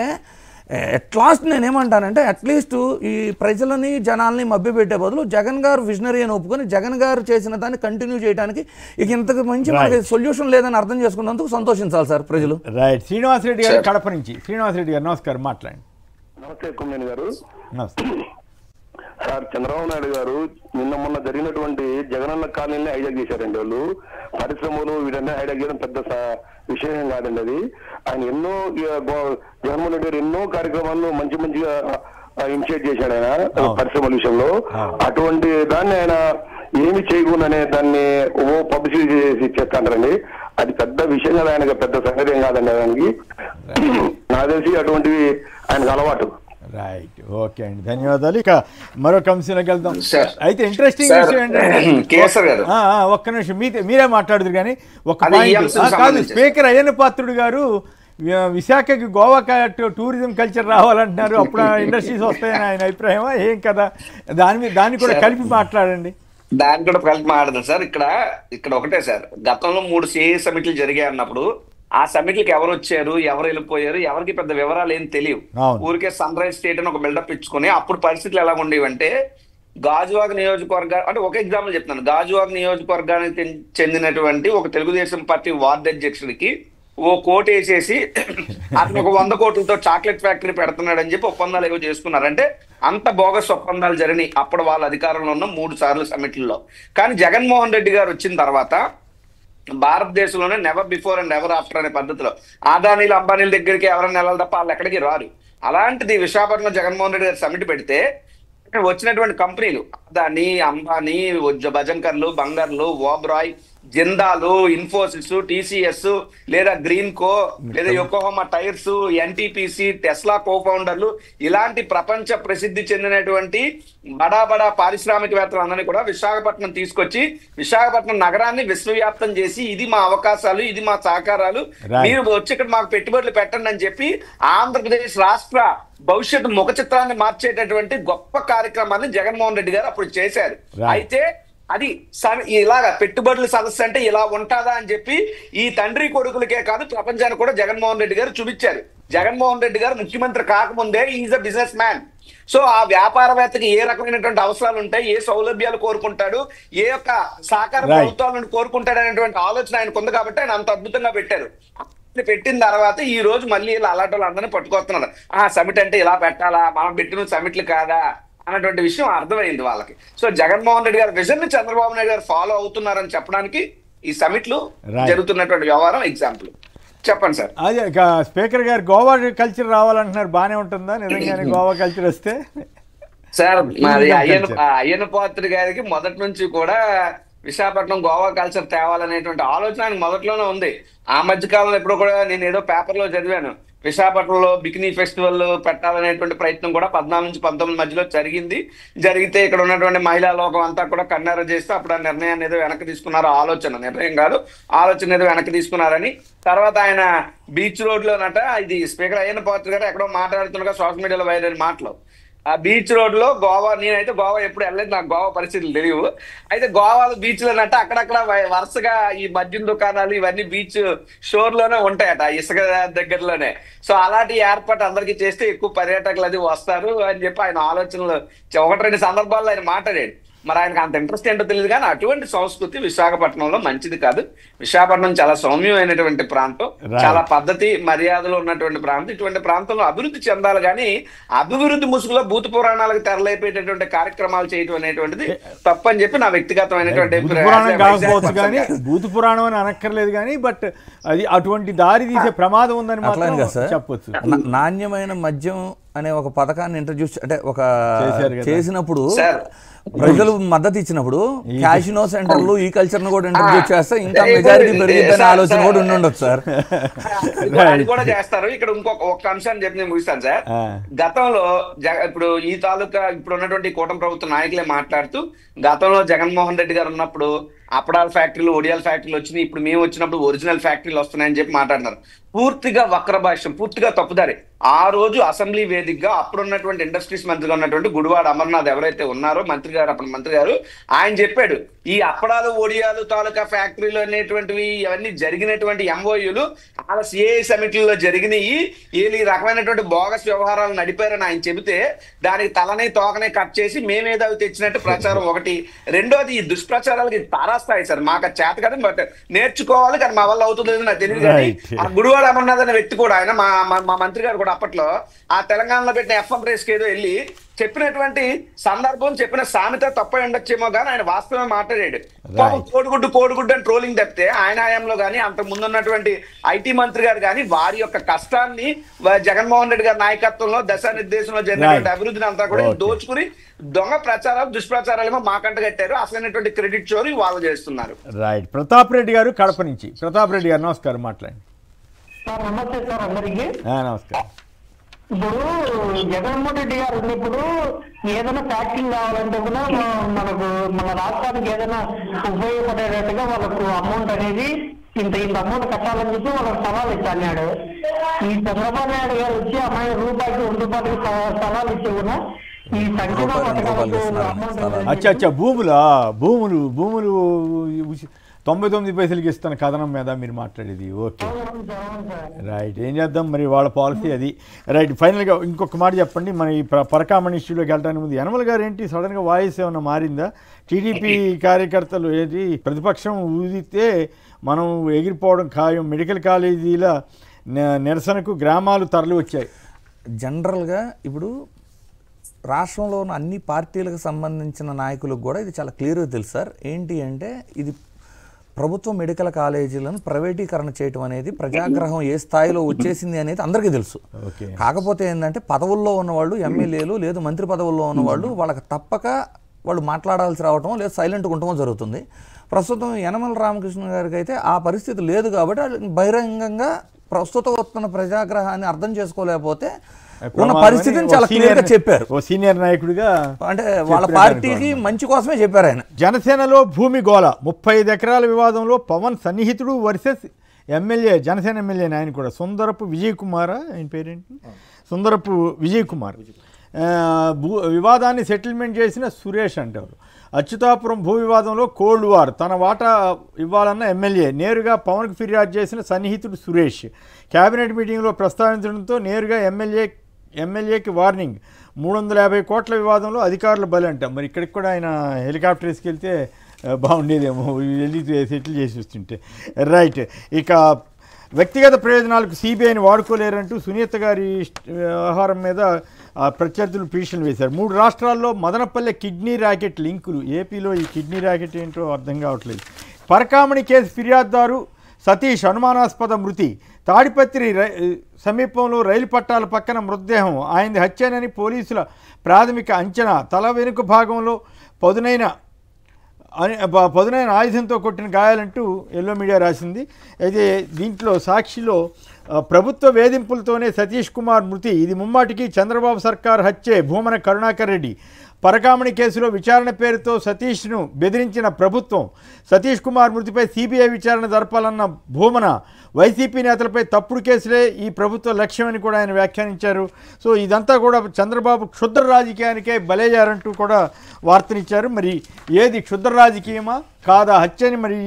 ఎట్ లాస్ట్ నేనేమంటానంటే అట్లీస్ట్ ఈ ప్రజలని జనాల్ని మభ్యపెట్టే బదులు జగన్ గారు విజనరీ అని ఒప్పుకొని జగన్ గారు చేసిన దాన్ని కంటిన్యూ చేయడానికి ఇక ఇంతకు మంచి మనకి సొల్యూషన్ లేదని అర్థం చేసుకున్నందుకు సంతోషించాలి సార్ ప్రజలు. రైట్. శ్రీనివాసరెడ్డి గారు కడప నుంచి. శ్రీనివాసరెడ్డి గారు నమస్కారం, మాట్లాడండి. నమస్తే కుమ్మేని గారు. నమస్తే సార్, చంద్రబాబు నాయుడు గారు మొన్న జరిగినటువంటి జగనన్న కాలనీని హైజాక్ చేశారండి. వాళ్ళు పరిశ్రమలు వీటన్నీ హైజాక్ చేయడం పెద్ద విషయం కాదండి. అది ఆయన ఎన్నో జగన్మోహన్ రెడ్డి గారు ఎన్నో కార్యక్రమాలను మంచిగా ఇనిషియేట్ చేశాడు ఆయన పరిశ్రమల విషయంలో. అటువంటి దాన్ని ఆయన ఏమి చేయకుండానే దాన్ని పబ్లిసిటీ చేసి చేస్తాంటారండి. అది పెద్ద విషయం కదా, ఆయనకు పెద్ద సంగతి ఏం కాదండి. దానికి నాకు తెలిసి అటువంటివి ఆయనకు అలవాటు. రైట్, ఓకే అండి, ధన్యవాదాలు. ఇక మరొక అంశంలోకి వెళ్దాం. అయితే ఇంట్రెస్టింగ్ విషయం ఏంటంటే, ఒక్క నిమిషం మీరే మాట్లాడుతురు కానీ ఒక పాయింట్ కాదు. స్పీకర్ అయ్యన్న పాత్రుడు గారు విశాఖకి గోవా టూరిజం కల్చర్ రావాలంటున్నారు, అప్పుడు ఇండస్ట్రీస్ వస్తాయని ఆయన అభిప్రాయమా ఏం కదా? దాన్ని కూడా కలిపి మాట్లాడండి. దాన్ని కూడా కలిపి మాట్లాడదాం సార్. ఇక్కడ ఒకటే సార్, గతంలో 3 CII సమిట్లు జరిగాయి అన్నప్పుడు ఆ సమిట్లకి ఎవరు వచ్చారు, ఎవరు వెళ్ళిపోయారు, ఎవరికి పెద్ద వివరాలు ఏం తెలియవు. ఊరికే సన్ రైజ్ స్టేట్ అని ఒక బిల్డప్ ఇచ్చుకుని అప్పుడు పరిస్థితులు ఎలా ఉండేవంటే, గాజువాక నియోజకవర్గ అంటే ఒక ఎగ్జాంపుల్ చెప్తున్నాను. గాజువాక నియోజకవర్గానికి చెందినటువంటి ఒక తెలుగుదేశం పార్టీ వార్డు అధ్యక్షుడికి ఓ కోట్ వేసేసి అతను ఒక 100 కోట్లతో చాక్లెట్ ఫ్యాక్టరీ పెడుతున్నాడని చెప్పి ఒప్పందాలు ఏవో చేసుకున్నారంటే అంత బోగస్ ఒప్పందాలు జరిగినాయి అప్పుడు వాళ్ళ అధికారంలో ఉన్న 3 సార్లు సమిట్లలో. కానీ జగన్మోహన్ రెడ్డి గారు వచ్చిన తర్వాత భారతదేశంలోనే never before and ever after అనే పద్ధతిలో అదానీలు, అంబానీల దగ్గరికి ఎవరైనా వెళ్ళాలి తప్ప వాళ్ళు ఎక్కడికి రారు. అలాంటిది విశాఖపట్నంలో జగన్మోహన్ రెడ్డి గారు సమిట్ పెడితే వచ్చినటువంటి కంపెనీలు అదానీ, అంబానీ, భజంకర్లు, బంగర్లు, ఓబ్రాయ్, జిందాలు, ఇన్ఫోసిస్, TCS లేదా గ్రీన్కో లేదా యోకోహామా టైర్స్, NTPC, టెస్లా కో-ఫౌండర్లు ఇలాంటి ప్రపంచ ప్రసిద్ధి చెందినటువంటి బడా పారిశ్రామికవేత్తలందరినీ కూడా విశాఖపట్నం తీసుకొచ్చి విశాఖపట్నం నగరాన్ని విశ్వవ్యాప్తం చేసి ఇది మా అవకాశాలు, ఇది మా సహకారాలు, మీరు వచ్చి ఇక్కడ మాకు పెట్టుబడులు పెట్టండి అని చెప్పి ఆంధ్రప్రదేశ్ రాష్ట్ర భవిష్యత్తు ముఖ చిత్రాన్ని మార్చేటటువంటి గొప్ప కార్యక్రమాన్ని జగన్మోహన్ రెడ్డి గారు అప్పుడు చేశారు. అయితే అది ఇలాగా పెట్టుబడుల సదస్సు అంటే ఇలా ఉంటాదా అని చెప్పి ఈ తండ్రి కొడుకులకే కాదు ప్రపంచానికి కూడా జగన్మోహన్ రెడ్డి గారు చూపించారు. జగన్మోహన్ రెడ్డి గారు ముఖ్యమంత్రి కాకముందే is a business man. So ఆ వ్యాపారవేత్తకి ఏ రకమైనటువంటి అవసరాలు ఉంటాయి, ఏ సౌలభ్యాలు కోరుకుంటాడు, ఏ యొక్క సహకార ప్రభుత్వాలను కోరుకుంటాడు అనేటువంటి ఆలోచన ఆయనకు ఉంది కాబట్టి ఆయన అంత అద్భుతంగా పెట్టారు. పెట్టిన తర్వాత ఈ రోజు మళ్ళీ ఇలా అలాంటి వాళ్ళందరినీ పట్టుకొస్తున్నారు. సమిట్ అంటే ఇలా పెట్టాలా, మనం పెట్టిన సమిట్లు కాదా అన్నటువంటి విషయం అర్థమైంది వాళ్ళకి. సో జగన్మోహన్ రెడ్డి గారి విజన్ ని చంద్రబాబు నాయుడు గారు ఫాలో అవుతున్నారని చెప్పడానికి ఈ సమిట్లు జరుగుతున్నటువంటి వ్యవహారం ఎగ్జాంపుల్. చెప్పండి సార్. అదే స్పీకర్ గారు గోవా కల్చర్ రావాలంటున్నారు, బానే ఉంటుందా నిజంగానే గోవా కల్చర్ వస్తే? సార్ మరి అయ్యన్న పాత్రుడు గారికి మొదటి నుంచి కూడా విశాఖపట్నం గోవా కల్చర్ తేవాలనేటువంటి ఆలోచన ఆయన మొదట్లోనే ఉంది. ఆ మధ్య కాలంలో ఎప్పుడు కూడా నేను ఏదో పేపర్లో చదివాను, విశాఖపట్నంలో బికినీ ఫెస్టివల్ పెట్టాలనేటువంటి ప్రయత్నం కూడా 14 నుంచి 19 మధ్యలో జరిగితే ఇక్కడ ఉన్నటువంటి మహిళా లోకం అంతా కూడా కన్నెర చేస్తే అప్పుడు ఆ నిర్ణయాన్ని ఏదో వెనక్కి తీసుకున్నారు. నిర్ణయం కాదు, ఆలోచన ఏదో వెనక్కి తీసుకున్నారని. తర్వాత ఆయన బీచ్ రోడ్లోనట, ఇది స్పీకర్ అయ్యన్న పాత్రుడు గారు ఎక్కడో మాట్లాడుతుండగా సోషల్ మీడియాలో వైరల్ మాటలు, ఆ బీచ్ రోడ్ లో గోవా, నేనైతే గోవా ఎప్పుడు వెళ్ళలేదు, నాకు గోవా పరిస్థితులు తెలియవు. అయితే గోవాలో బీచ్ లోనట్టు అక్కడక్కడ వరుసగా ఈ మద్యం దుకాణాలు ఇవన్నీ బీచ్ షోర్ లోనే ఉంటాయట, ఇసుక దగ్గరలోనే. సో అలాంటి ఏర్పాటు అందరికీ చేస్తే ఎక్కువ పర్యాటకులు అది వస్తారు అని చెప్పి ఆయన ఆలోచనలు 1-2 సందర్భాల్లో ఆయన మాట్లాడాడు. మరి ఆయనకు అంత ఇంట్రెస్ట్ ఏంటో తెలియదు కానీ అటువంటి సంస్కృతి విశాఖపట్నంలో మంచిది కాదు. విశాఖపట్నం చాలా సౌమ్యమైనటువంటి ప్రాంతం, చాలా పద్ధతి మర్యాదలు ఉన్నటువంటి ప్రాంతం. ఇటువంటి ప్రాంతంలో అభివృద్ధి చెందాలి కానీ అభివృద్ధి ముసుగులో భూత పురాణాలకు తెరలేపేటటువంటి కార్యక్రమాలు చేయటం అనేటువంటిది తప్పని చెప్పి నా వ్యక్తిగతమైనటువంటి భూత పురాణం అని అనక్కర్లేదు కానీ బట్ అది అటువంటి దారి తీసే ప్రమాదం ఉందని మాత్రం చెప్పొచ్చు. నాణ్యమైన మద్యం అనే ఒక పథకాన్ని ఇంట్రడ్యూస్ అంటే ఒక చేశారు కదా. చేసినప్పుడు సార్ ప్రజలు మద్దతు ఇచ్చినప్పుడు క్యాషినో సెంటర్లు ఈ కల్చర్ ను కూడా ఇంట్రడ్యూస్ చేస్తే ఇంకా మెజారిటీ పెరుగుతుందనే ఆలోచన కూడా ఉండొచ్చు సార్. అది కూడా చేస్తారు. ఇక్కడ ఒక్క అంశాన్ని చెప్పి నేను ముగిస్తాను సార్. గతంలో ఇప్పుడు ఈ తాలూకా ఇప్పుడు ఉన్నటువంటి కూటమి ప్రభుత్వ నాయకులే మాట్లాడుతూ గతంలో జగన్మోహన్ రెడ్డి గారు ఉన్నప్పుడు అప్పడాల ఫ్యాక్టరీలు ఒడియాల ఫ్యాక్టరీలు వచ్చినాయి, ఇప్పుడు మేము వచ్చినప్పుడు ఒరిజినల్ ఫ్యాక్టరీలు వస్తున్నాయని చెప్పి మాట్లాడుతున్నారు. పూర్తిగా వక్ర భాష్యం, పూర్తిగా తప్పుదారి. ఆ రోజు అసెంబ్లీ వేదికగా అప్పుడున్నటువంటి ఇండస్ట్రీస్ మంత్రిగా ఉన్నటువంటి గుడివాడ అమర్నాథ్ ఎవరైతే ఉన్నారో మంత్రి గారు, అప్పుడు మంత్రి గారు, ఆయన చెప్పాడు ఈ అప్పడాలు ఒడియాలు తాలూకా ఫ్యాక్టరీలు అనేటువంటివి ఇవన్నీ జరిగినటువంటి ఎంఓయూలు అలా సిఐ సమిట్లలో జరిగినాయి, వీళ్ళు ఈ రకమైనటువంటి బోగస్ వ్యవహారాలు నడిపారని ఆయన చెబితే దానికి తలనే తోకనే కట్ చేసి మేమేదో తెచ్చినట్టు ప్రచారం ఒకటి. రెండోది ఈ దుష్ప్రచారాలకి తారాస్తాయి సార్. మాకు చేత కదా, బట్ నేర్చుకోవాలి, కానీ మా వల్ల అవుతుంది నాకు తెలియదు. కానీ ఆ గుడివాడ అమర్నాథ్ అనే వ్యక్తి కూడా, ఆయన మా మంత్రి గారు కూడా అప్పట్లో ఆ తెలంగాణలో పెట్టిన ఎఫ్ఎం రేస్కి ఏదో వెళ్ళి చెప్పినటువంటి సందర్భం, చెప్పిన సామెత తప్పై ఉండొచ్చేమో కానీ ఆయన వాస్తవమే మాట్లాడాడు. కోడిగుడ్డు అని ట్రోలింగ్ తప్పితే ఆయన హయాంలో కానీ అంతకు ముందు ఉన్నటువంటి ఐటీ మంత్రి గారు కానీ వారి యొక్క కష్టాన్ని జగన్మోహన్ రెడ్డి గారి నాయకత్వంలో దశానిర్దేశంలో జరిగినటువంటి అభివృద్ధిని అంతా కూడా దోచుకుని దొంగ ప్రచారాలు దుష్ప్రచారాలేమో మాకంట కట్టారు. అసలైనటువంటి క్రెడిట్ చోరీ వాళ్ళు చేస్తున్నారు. రైట్. ప్రతాప్ రెడ్డి గారు కడప నుంచి. ప్రతాప్ రెడ్డి గారు నమస్కారం, మాట్లాడండి. నమస్తే సార్ అందరికి. నమస్కారం. ఇప్పుడు జగన్మోహన్ రెడ్డి గారు ఉన్నప్పుడు ఏదైనా ఫ్యాక్టరీ కావాలంటే కూడా మన రాష్ట్రానికి ఏదైనా ఉపయోగపడేటట్టుగా వాళ్ళకు అమౌంట్ అనేది ఇంత అమౌంట్ కట్టాలని చెప్పి వాళ్ళకి సవాల్ ఇచ్చాడు. ఈ చంద్రబాబు నాయుడు గారు వచ్చి అమ్మాయి రూపాయికి 1 రూపాయలకి సవాల్ ఇచ్చి కూడా ఈ సంక్షేమ అచ్చా భూములు 99 పైసలకి ఇస్తాను కథనం మీద మీరు మాట్లాడేది. Okay, right. ఏం చేద్దాం మరి, వాళ్ళ పాలసీ అది. రైట్. ఫైనల్గా ఇంకొక మాట చెప్పండి, మన ఈ పరకామణి ఇష్యూలోకి వెళ్ళడానికి ముందు యనమల గారు ఏంటి సడన్గా వాయిస్ ఏమన్నా మారిందా? టీడీపీ కార్యకర్తలు ఏంటి ప్రతిపక్షం ఊదితే మనం ఎగిరిపోవడం ఖాయం, మెడికల్ కాలేజీల నిరసనకు గ్రామాలు తరలి వచ్చాయి. జనరల్గా ఇప్పుడు రాష్ట్రంలో ఉన్న అన్ని పార్టీలకు సంబంధించిన నాయకులకు కూడా ఇది చాలా క్లియర్గా తెలుసు సార్. ఏంటి అంటే ఇది ప్రభుత్వ మెడికల్ కాలేజీలను ప్రైవేటీకరణ చేయటం అనేది ప్రజాగ్రహం ఏ స్థాయిలో వచ్చేసింది అనేది అందరికీ తెలుసు. కాకపోతే ఏంటంటే పదవుల్లో ఉన్నవాళ్ళు, ఎమ్మెల్యేలు లేదు మంత్రి పదవుల్లో ఉన్నవాళ్ళు వాళ్ళకి తప్పక వాళ్ళు మాట్లాడాల్సి రావటం లేదు సైలెంట్గా ఉండటం జరుగుతుంది. ప్రస్తుతం యనమల రామకృష్ణ గారికి అయితే ఆ పరిస్థితి లేదు కాబట్టి బహిరంగంగా ప్రస్తుతం వస్తున్న ప్రజాగ్రహాన్ని అర్థం చేసుకోలేకపోతే ఉన్న పరిస్థితిని చాలా క్లియర్గా చెప్పారు. ఓ సీనియర్ నాయకుడిగా అంటే వాళ్ళ పార్టీకి మంచి కోసమే చెప్పారు ఆయన. జనసేనలో భూమి గోల, 35 ఎకరాల వివాదంలో పవన్ సన్నిహితుడు వర్సెస్ ఎమ్మెల్యే, జనసేన ఎమ్మెల్యే ఆయన కూడా సుందరపు విజయ్ కుమార్, ఆయన పేరేంటి, సుందరపు విజయ్ కుమార్. వివాదాన్ని సెటిల్మెంట్ చేసిన సురేష్ అంటారు. అచ్యుతాపురం భూ వివాదంలో కోల్డ్ వార్, తన వాటా ఇవ్వాలన్న ఎమ్మెల్యే, నేరుగా పవన్కు ఫిర్యాదు చేసిన సన్నిహితుడు సురేష్. కేబినెట్ మీటింగ్లో ప్రస్తావించడంతో నేరుగా ఎమ్మెల్యేకి వార్నింగ్. 350 కోట్ల వివాదంలో అధికారుల బలి అంట. మరి ఇక్కడికి కూడా ఆయన హెలికాప్టర్ వేసుకెళ్తే బాగుండేదేమో, వెళ్ళి సెటిల్ చేసి వస్తుంటే. రైట్. ఇక వ్యక్తిగత ప్రయోజనాలకు సిబిఐని వాడుకోలేరంటూ సునీత గారి వ్యవహారం మీద ప్రత్యర్థులు పిటిషన్లు వేశారు. 3 రాష్ట్రాల్లో మదనపల్లె కిడ్నీ ర్యాకెట్ లింకులు. ఏపీలో ఈ కిడ్నీ ర్యాకెట్ ఏంటో అర్థం కావట్లేదు. పరకామణి కేసు ఫిర్యాదుదారు సతీష్ అనుమానాస్పద మృతి. తాడిపత్రి సమీపంలో రైలు పట్టాల పక్కన మృతదేహం. ఆయనది హత్యనని పోలీసుల ప్రాథమిక అంచనా. తల వెనుక భాగంలో పదునైన ఆయుధంతో కొట్టిన గాయాలంటూ ఎల్లో మీడియా రాసింది. అయితే దీంట్లో సాక్షిలో ప్రభుత్వ వేధింపులతోనే సతీష్ కుమార్ మృతి, ఇది ముమ్మాటికి చంద్రబాబు సర్కార్ హత్యే. భూమన కరుణాకర్ రెడ్డి. పరకామణి కేసులో విచారణ పేరుతో సతీష్ను బెదిరించిన ప్రభుత్వం. సతీష్ కుమార్ మృతిపై సిబిఐ విచారణ జరపాలన్న భూమన. వైసీపీ నేతలపై తప్పుడు కేసులే ఈ ప్రభుత్వ లక్ష్యమని కూడా ఆయన వ్యాఖ్యానించారు. సో ఇదంతా కూడా చంద్రబాబు క్షుద్ర రాజకీయానికే బలయ్యారంటూ కూడా వార్తనిచ్చారు. మరి ఏది క్షుద్ర రాజకీయమా కాదా హత్యని మరి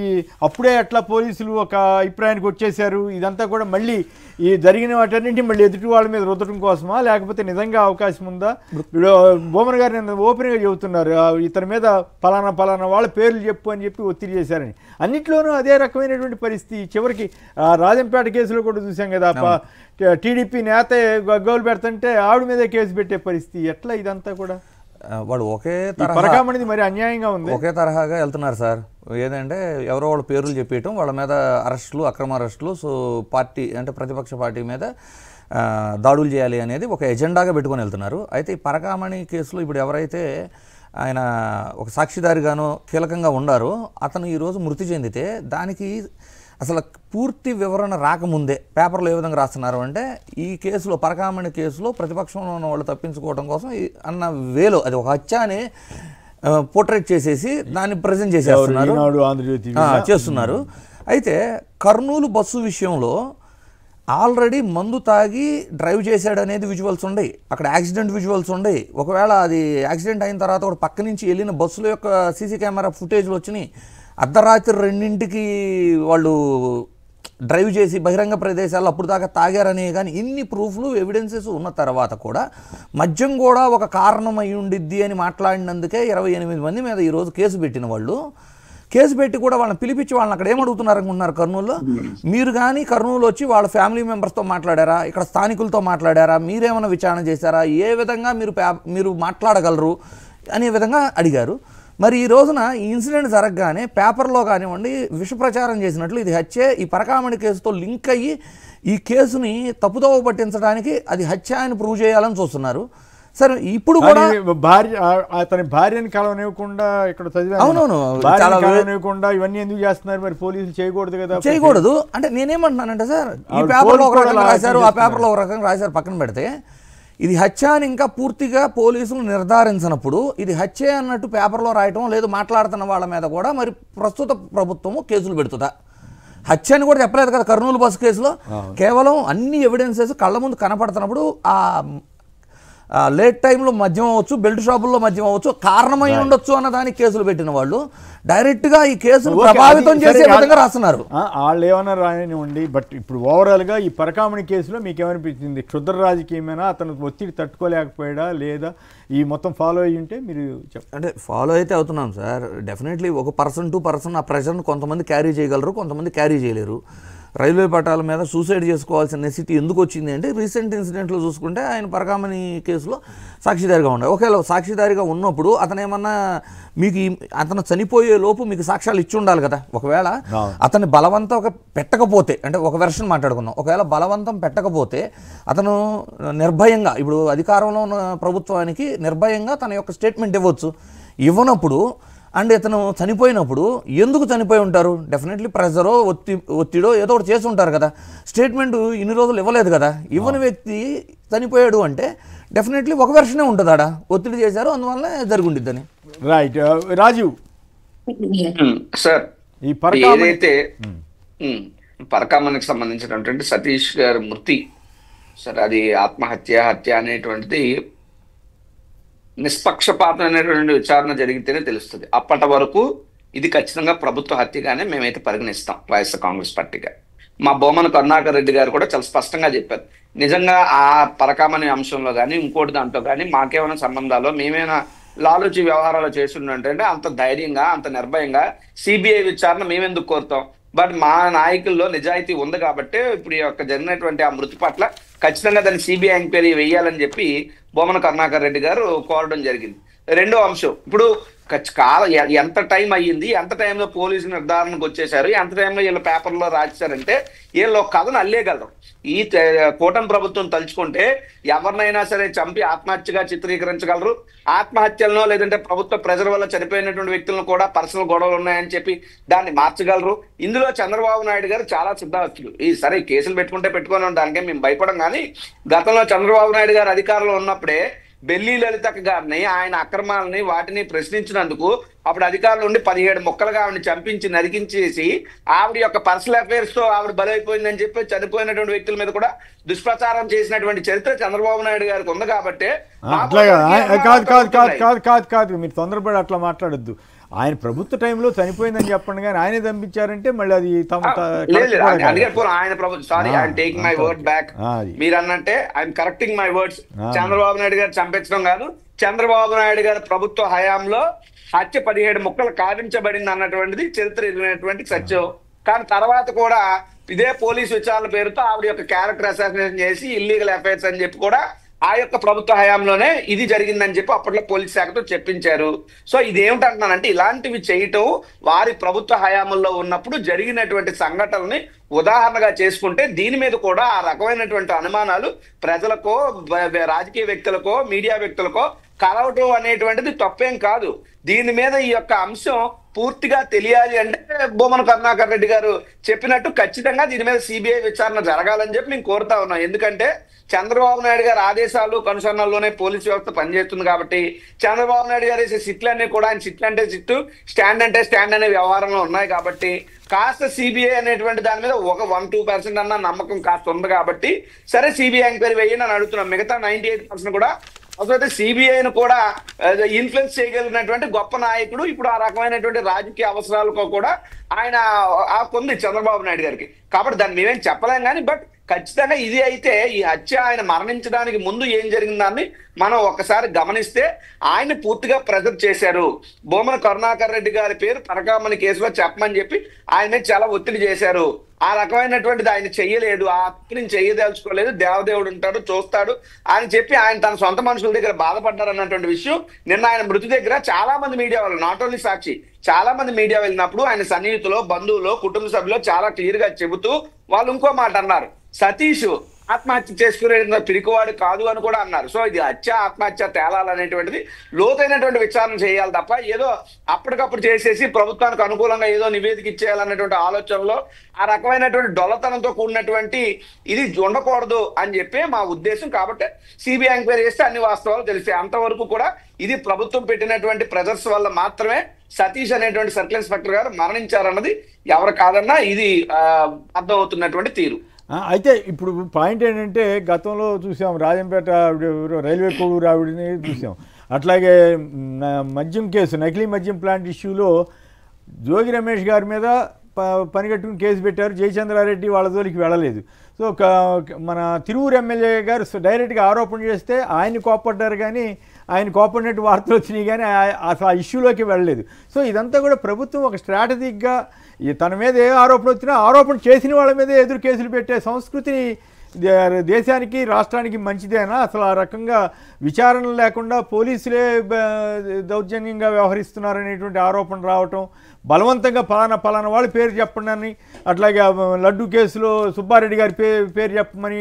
అప్పుడే అట్లా పోలీసులు ఒక అభిప్రాయానికి వచ్చేశారు. ఇదంతా కూడా మళ్ళీ ఈ జరిగిన వాటన్నింటినీ మళ్ళీ ఎదుటి వాళ్ళ మీద రుద్దడం కోసమా, లేకపోతే నిజంగా అవకాశం ఉందా? ఇప్పుడు భూమన్ గారు నిన్న ఓపెన్గా చెబుతున్నారు ఇతని మీద పలానా వాళ్ళ పేర్లు చెప్పు అని చెప్పి ఒత్తిడి చేశారని. అన్నిట్లోనూ అదే రకమైనటువంటి పరిస్థితి. చివరికి రాజంపేట కేసులో కూడా చూసాం కదా, టీడీపీ నేత గోలు పెడుతుంటే ఆవిడ మీదే కేసు పెట్టే పరిస్థితి. ఎట్లా ఇదంతా కూడా వాళ్ళు ఒకే పరకామణిది మరి అన్యాయంగా ఉంది. ఒకే తరహాగా వెళ్తున్నారు సార్. ఏదంటే ఎవరో వాళ్ళ పేర్లు చెప్పేయటం, వాళ్ళ మీద అరెస్టులు, అక్రమ అరెస్టులు. సో పార్టీ అంటే ప్రతిపక్ష పార్టీ మీద దాడులు చేయాలి అనేది ఒక ఎజెండాగా పెట్టుకొని వెళ్తున్నారు. అయితే ఈ పరకామణి కేసులో ఇప్పుడు ఎవరైతే ఆయన ఒక సాక్షిదారిగానో కీలకంగా ఉన్నారో అతను ఈరోజు మృతి చెందితే దానికి అసలు పూర్తి వివరణ రాకముందే పేపర్లో ఏ విధంగా రాస్తున్నారు అంటే ఈ కేసులో పరకామణి కేసులో ప్రతిపక్షంలో ఉన్న వాళ్ళు తప్పించుకోవడం కోసం అన్న వేలో అది ఒక హత్య అని పోర్ట్రేట్ చేసేసి దాన్ని ప్రజెంట్ చేస్తున్నారు. అయితే కర్నూలు బస్సు విషయంలో ఆల్రెడీ మందు తాగి డ్రైవ్ చేశాడు అనేది విజువల్స్ ఉన్నాయి, అక్కడ యాక్సిడెంట్ విజువల్స్ ఉన్నాయి. ఒకవేళ అది యాక్సిడెంట్ అయిన తర్వాత కూడా పక్క నుంచి వెళ్ళిన బస్సుల యొక్క సీసీ కెమెరా ఫుటేజ్లు వచ్చినాయి. అర్ధరాత్రి 2ంటికి వాళ్ళు డ్రైవ్ చేసి బహిరంగ ప్రదేశాల్లో అప్పుడు దాకా తాగారనే కానీ ఇన్ని ప్రూఫ్లు ఎవిడెన్సెస్ ఉన్న తర్వాత కూడా మద్యం కూడా ఒక కారణం అయి ఉండిద్ది అని మాట్లాడినందుకే 28 మంది మీద ఈరోజు కేసు పెట్టిన వాళ్ళు. కేసు పెట్టి కూడా వాళ్ళని పిలిపించి వాళ్ళని అక్కడ ఏమడుగుతున్నారు అనుకుంటున్నారు కర్నూలులో? మీరు కానీ కర్నూలు వచ్చి వాళ్ళ ఫ్యామిలీ మెంబర్స్తో మాట్లాడారా, ఇక్కడ స్థానికులతో మాట్లాడారా, మీరేమైనా విచారణ చేశారా, ఏ విధంగా మీరు మాట్లాడగలరు అనే విధంగా అడిగారు. మరి ఈ రోజున ఈ ఇన్సిడెంట్ జరగగానే పేపర్లో కానివ్వండి విషప్రచారం చేసినట్లు ఇది హత్యే, ఈ పరకామణి కేసుతో లింక్ అయ్యి ఈ కేసుని తప్పుదోవ పట్టించడానికి అది హత్య అని ప్రూవ్ చేయాలని చూస్తున్నారు. సరే ఇప్పుడు కూడా అతని భార్యని కలవనివ్వకుండా ఇక్కడ అవునవును కలవనివ్వకుండా ఇవన్నీ ఎందుకు చేస్తున్నారు? మరి పోలీసులు చేయకూడదు కదా? చేయకూడదు అంటే నేనేమంటున్నానంటే సార్ ఈ పేపర్లో ఒక రకంగా రాశారు, ఆ పేపర్లో ఒక రకంగా రాశారు, పక్కన పెడితే ఇది హత్య అని ఇంకా పూర్తిగా పోలీసులు నిర్ధారించినప్పుడు ఇది హత్య అన్నట్టు పేపర్లో రాయటం లేదు మాట్లాడుతున్న వాళ్ళ మీద కూడా మరి ప్రస్తుత ప్రభుత్వము కేసులు పెడుతుందా? హత్య అని కూడా చెప్పలేదు కదా కర్నూలు బస్సు కేసులో. కేవలం అన్ని ఎవిడెన్సెస్ కళ్ళ ముందు కనపడుతున్నప్పుడు ఆ లేట్ టైంలో మద్యం అవ్వచ్చు, బెల్ట్ షాపుల్లో మద్యం అవ్వచ్చు, కారణమై ఉండొచ్చు అన్న దానికి కేసులు పెట్టిన వాళ్ళు డైరెక్ట్గా ఈ కేసును ప్రభావితం చేసే విధంగా రాస్తున్నారు. వాళ్ళు ఏమన్నా రాయనివ్వండి, బట్ ఇప్పుడు ఓవరాల్గా ఈ పరకామణి కేసులో మీకు ఏమనిపించింది? క్షుద్ర రాజకీయమైనా, అతను ఒత్తిడి తట్టుకోలేకపోయాడా లేదా? ఈ మొత్తం ఫాలో అయ్యి ఉంటే మీరు అంటే ఫాలో అయితే అవుతున్నాం సార్. డెఫినెట్లీ ఒక పర్సన్ టు పర్సన్ ఆ ప్రెషర్ను కొంతమంది క్యారీ చేయగలరు, కొంతమంది క్యారీ చేయలేరు. రైల్వే పట్టాల మీద సూసైడ్ చేసుకోవాల్సిన నెసిటీ ఎందుకు వచ్చింది అంటే రీసెంట్ ఇన్సిడెంట్లో చూసుకుంటే ఆయన పరకామణి కేసులో సాక్షిదారిగా ఉండే. ఒకవేళ సాక్షిదారిగా ఉన్నప్పుడు అతను ఏమన్నా మీకు అతను చనిపోయే లోపు మీకు సాక్ష్యాలు ఇచ్చి ఉండాలి కదా. ఒకవేళ అతన్ని బలవంతం పెట్టకపోతే అంటే ఒక వెర్షన్ మాట్లాడుకున్నాం, ఒకవేళ బలవంతం పెట్టకపోతే అతను నిర్భయంగా ఇప్పుడు అధికారంలో ఉన్న ప్రభుత్వానికి నిర్భయంగా తన యొక్క స్టేట్మెంట్ ఇవ్వచ్చు. ఇవ్వనప్పుడు అండ్ ఇతను చనిపోయినప్పుడు ఎందుకు చనిపోయి ఉంటారు? డెఫినెట్లీ ప్రెజరో ఒత్తిడో ఏదో ఒకటి చేసి ఉంటారు కదా. స్టేట్మెంట్ ఇన్ని రోజులు ఇవ్వలేదు కదా. ఇవ్వని వ్యక్తి చనిపోయాడు అంటే డెఫినెట్లీ ఒక వెర్షనే ఉంటుంది, ఆడ ఒత్తిడి చేశారు అందువల్ల జరుగుండిద్దని. రైట్ రాజీవ్ సార్, ఈ ఏదైతే పరకామణికి సంబంధించినటువంటి సతీష్ గారి మృతి సార్, అది ఆత్మహత్య హత్య అనేటువంటిది నిష్పక్షపాతమైనటువంటి విచారణ జరిగితేనే తెలుస్తుంది. అప్పటి వరకు ఇది ఖచ్చితంగా ప్రభుత్వ హత్యగానే మేమైతే పరిగణిస్తాం వైఎస్ఆర్ కాంగ్రెస్ పార్టీగా. మా బొమ్మన కరుణాకర్ రెడ్డి గారు కూడా చాలా స్పష్టంగా చెప్పారు, నిజంగా ఆ పరకామణి అంశంలో కానీ ఇంకోటి దాంట్లో కానీ మాకేమైనా సంబంధాలు మేమైనా లాలూచి వ్యవహారాలు చేస్తుంటే అంత ధైర్యంగా అంత నిర్భయంగా సిబిఐ విచారణ మేమెందుకు కోరుతాం? బట్ మా నాయకుల్లో నిజాయితీ ఉంది కాబట్టి ఇప్పుడు ఈ యొక్క జరిగినటువంటి ఆ మృతి పట్ల ఖచ్చితంగా దాన్ని సిబిఐ ఎంక్వైరీ వేయాలని చెప్పి బొమ్మన కరుణాకర్ రెడ్డి గారు కోరడం జరిగింది. రెండో అంశం, ఇప్పుడు ఎంత టైం అయ్యింది, ఎంత టైంలో పోలీసు నిర్ధారణకు వచ్చేసారు, ఎంత టైంలో వీళ్ళ పేపర్లో రాశారంటే వీళ్ళు ఒక కథను అల్లేయగలరు. ఈ కూటమి ప్రభుత్వం తలుచుకుంటే ఎవరినైనా సరే చంపి ఆత్మహత్యగా చిత్రీకరించగలరు. ఆత్మహత్యలను లేదంటే ప్రభుత్వ ప్రెజర్ వల్ల చనిపోయినటువంటి వ్యక్తులను కూడా పర్సనల్ గొడవలు ఉన్నాయని చెప్పి దాన్ని మార్చగలరు. ఇందులో చంద్రబాబు నాయుడు గారు చాలా సిద్ధవస్తులు. ఈ సరే కేసులు పెట్టుకొని దానికే మేము భయపడం, కానీ గతంలో చంద్రబాబు నాయుడు గారు అధికారంలో ఉన్నప్పుడే బెల్లి లలితక్క గారిని ఆయన అక్రమాలని వాటిని ప్రశ్నించినందుకు అప్పుడు అధికారులు ఉండి 17 ముక్కలుగా ఆవిడని చంపించి నరికించేసి ఆవిడ యొక్క పర్సనల్ అఫైర్స్ తో ఆవిడ బలైపోయిందని చెప్పి చనిపోయినటువంటి వ్యక్తుల మీద కూడా దుష్ప్రచారం చేసినటువంటి చరిత్ర చంద్రబాబు నాయుడు గారికి ఉంది. కాబట్టి కాదు మీరు తొందరపడి అట్లా మాట్లాడొద్దు. ఆయన ప్రభుత్వ టైంలో చనిపోయిందని చెప్పండి, కానీ ఆయనే చంపించారంటే మళ్ళీ అది ఆయన ప్రభుత్వం. Sorry, I'm taking my word back. మీరు అన్నంటే I'm correcting my words. Chandrababu Naidu garu చంపించడం కాదు, చంద్రబాబు నాయుడు గారి ప్రభుత్వ హయాంలో హత్య 17 ముక్కలు కావించబడింది అన్నటువంటిది చరిత్ర ఎదిగినటువంటి సత్యం. కానీ తర్వాత కూడా ఇదే పోలీసు విచారణ పేరుతో ఆవిడ యొక్క క్యారెక్టర్ అసాసినేషన్ చేసి ఇల్లీగల్ అఫైర్స్ అని చెప్పి కూడా ఆ యొక్క ప్రభుత్వ హయాంలోనే ఇది జరిగిందని చెప్పి అప్పట్లో పోలీస్ శాఖతో చెప్పించారు. సో ఇదేమిటంటున్నానంటే ఇలాంటివి చేయటం వారి ప్రభుత్వ హయాంలో ఉన్నప్పుడు జరిగినటువంటి సంఘటనల్ని ఉదాహరణగా చేసుకుంటే దీని మీద కూడా ఆ రకమైనటువంటి అనుమానాలు ప్రజలకో రాజకీయ వ్యక్తులకో మీడియా వ్యక్తులకో కలవటం అనేటువంటిది తప్పేం కాదు. దీని మీద ఈ యొక్క అంశం పూర్తిగా తెలియాలి అంటే బొమ్మన కరుణాకర్ రెడ్డి గారు చెప్పినట్టు ఖచ్చితంగా దీని మీద సిబిఐ విచారణ జరగాలని చెప్పి మేము కోరుతా ఉన్నాం. ఎందుకంటే చంద్రబాబు నాయుడు గారి ఆదేశాలు కనుసరణలోనే పోలీసు వ్యవస్థ పనిచేస్తుంది కాబట్టి చంద్రబాబు నాయుడు గారు వేసే సిట్లన్నీ కూడా ఆయన సిట్లు అంటే సిట్టు, స్టాండ్ అంటే స్టాండ్ అనే వ్యవహారంలో ఉన్నాయి కాబట్టి కాస్త సిబిఐ అనేటువంటి దాని మీద ఒక 1-2% అన్న నమ్మకం కాస్త ఉంది కాబట్టి సరే సిబిఐ ఎంక్వైరీ వేయండి అని అడుగుతున్నాం. మిగతా 98% కూడా అసలు సిబిఐను కూడా ఇన్ఫ్లుయెన్స్ చేయగలిగినటువంటి గొప్ప నాయకుడు. ఇప్పుడు ఆ రకమైనటువంటి రాజకీయ అవసరాలకు కూడా ఆయన ఉంది చంద్రబాబు నాయుడు గారికి. కాబట్టి దాన్ని మేమేం చెప్పలేం కానీ బట్ ఖచ్చితంగా ఇది అయితే ఈ హత్య ఆయన మరణించడానికి ముందు ఏం జరిగిందాన్ని మనం ఒక్కసారి గమనిస్తే ఆయన పూర్తిగా ప్రెజర్ చేశారు. బొమ్మన కరుణాకర్ రెడ్డి గారి పేరు పరకామణి కేసులో చెప్పమని చెప్పి ఆయన మీద చాలా ఒత్తిడి చేశారు. ఆ రకమైనటువంటిది ఆయన చెయ్యలేదు, ఆ హక్కుని చెయ్యదలుచుకోలేదు, దేవదేవుడు ఉంటాడు చూస్తాడు అని చెప్పి ఆయన తన సొంత మనుషుల దగ్గర బాధపడ్డారు అన్నటువంటి విషయం నిన్న ఆయన మృతి దగ్గర చాలా మంది మీడియా వాళ్ళు, నాట్ ఓన్లీ సాక్షి, చాలా మంది మీడియా వెళ్ళినప్పుడు ఆయన సన్నిహితులు, బంధువులు, కుటుంబ సభ్యులు చాలా క్లియర్ గా చెబుతూ వాళ్ళు ఇంకో మాట అన్నారు, సతీష్ ఆత్మహత్య చేసుకునే పిరికివాడు కాదు అని కూడా అన్నారు. సో ఇది హత్య ఆత్మహత్య తేలాలనేటువంటిది లోతైనటువంటి విచారణ చేయాలి తప్ప ఏదో అప్పటికప్పుడు చేసేసి ప్రభుత్వానికి అనుకూలంగా ఏదో నివేదిక ఇచ్చేయాలన్నటువంటి ఆలోచనలో ఆ రకమైనటువంటి డొల్లతనంతో కూడినటువంటి ఇది ఉండకూడదు అని చెప్పి మా ఉద్దేశం. కాబట్టి సిబిఐ ఎంక్వైరీ చేస్తే అన్ని వాస్తవాలు తెలిస్తాయి. అంతవరకు కూడా ఇది ప్రభుత్వం పెట్టినటువంటి ప్రెజర్స్ వల్ల మాత్రమే సతీష్ అనేటువంటి సర్కిల్ ఇన్స్పెక్టర్ గారు మరణించారన్నది ఎవరు కాదన్నా ఇది అర్థమవుతున్నటువంటి తీరు. అయితే ఇప్పుడు పాయింట్ ఏంటంటే గతంలో చూసాం రాజంపేట రైల్వే కోడూరు ఆవిడని చూసాం, అట్లాగే మద్యం కేసు నకిలీ మద్యం ప్లాంట్ ఇష్యూలో జోగి రమేష్ గారి మీద పనిగట్టుకుని కేసు పెట్టారు. జయచంద్రారెడ్డి వాళ్ళ జోలికి వెళ్ళలేదు. సో మన తిరువురు ఎమ్మెల్యే గారు డైరెక్ట్గా ఆరోపణ చేస్తే ఆయన కోప్పడ్డారు కానీ ఆయన కోపడినట్టు వార్తలు వచ్చినాయి కానీ అసలు ఆ ఇష్యూలోకి వెళ్ళలేదు. సో ఇదంతా కూడా ప్రభుత్వం ఒక స్ట్రాటజిక్గా తన మీద ఏ ఆరోపణ వచ్చినా ఆరోపణ చేసిన వాళ్ళ మీద ఎదురు కేసులు పెట్టే సంస్కృతిని దేశానికి రాష్ట్రానికి మంచిదేనా? అసలు ఆ రకంగా విచారణ లేకుండా పోలీసులే దౌర్జన్యంగా వ్యవహరిస్తున్నారనేటువంటి ఆరోపణ రావటం, బలవంతంగా పలానా వాళ్ళ పేరు చెప్పండి అని, అట్లాగే లడ్డు కేసులో సుబ్బారెడ్డి గారి పేరు చెప్పమని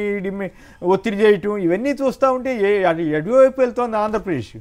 ఒత్తిడి చేయటం, ఇవన్నీ చూస్తూ ఉంటే ఎటువైపు వెళ్తోంది ఆంధ్రప్రదేశ్?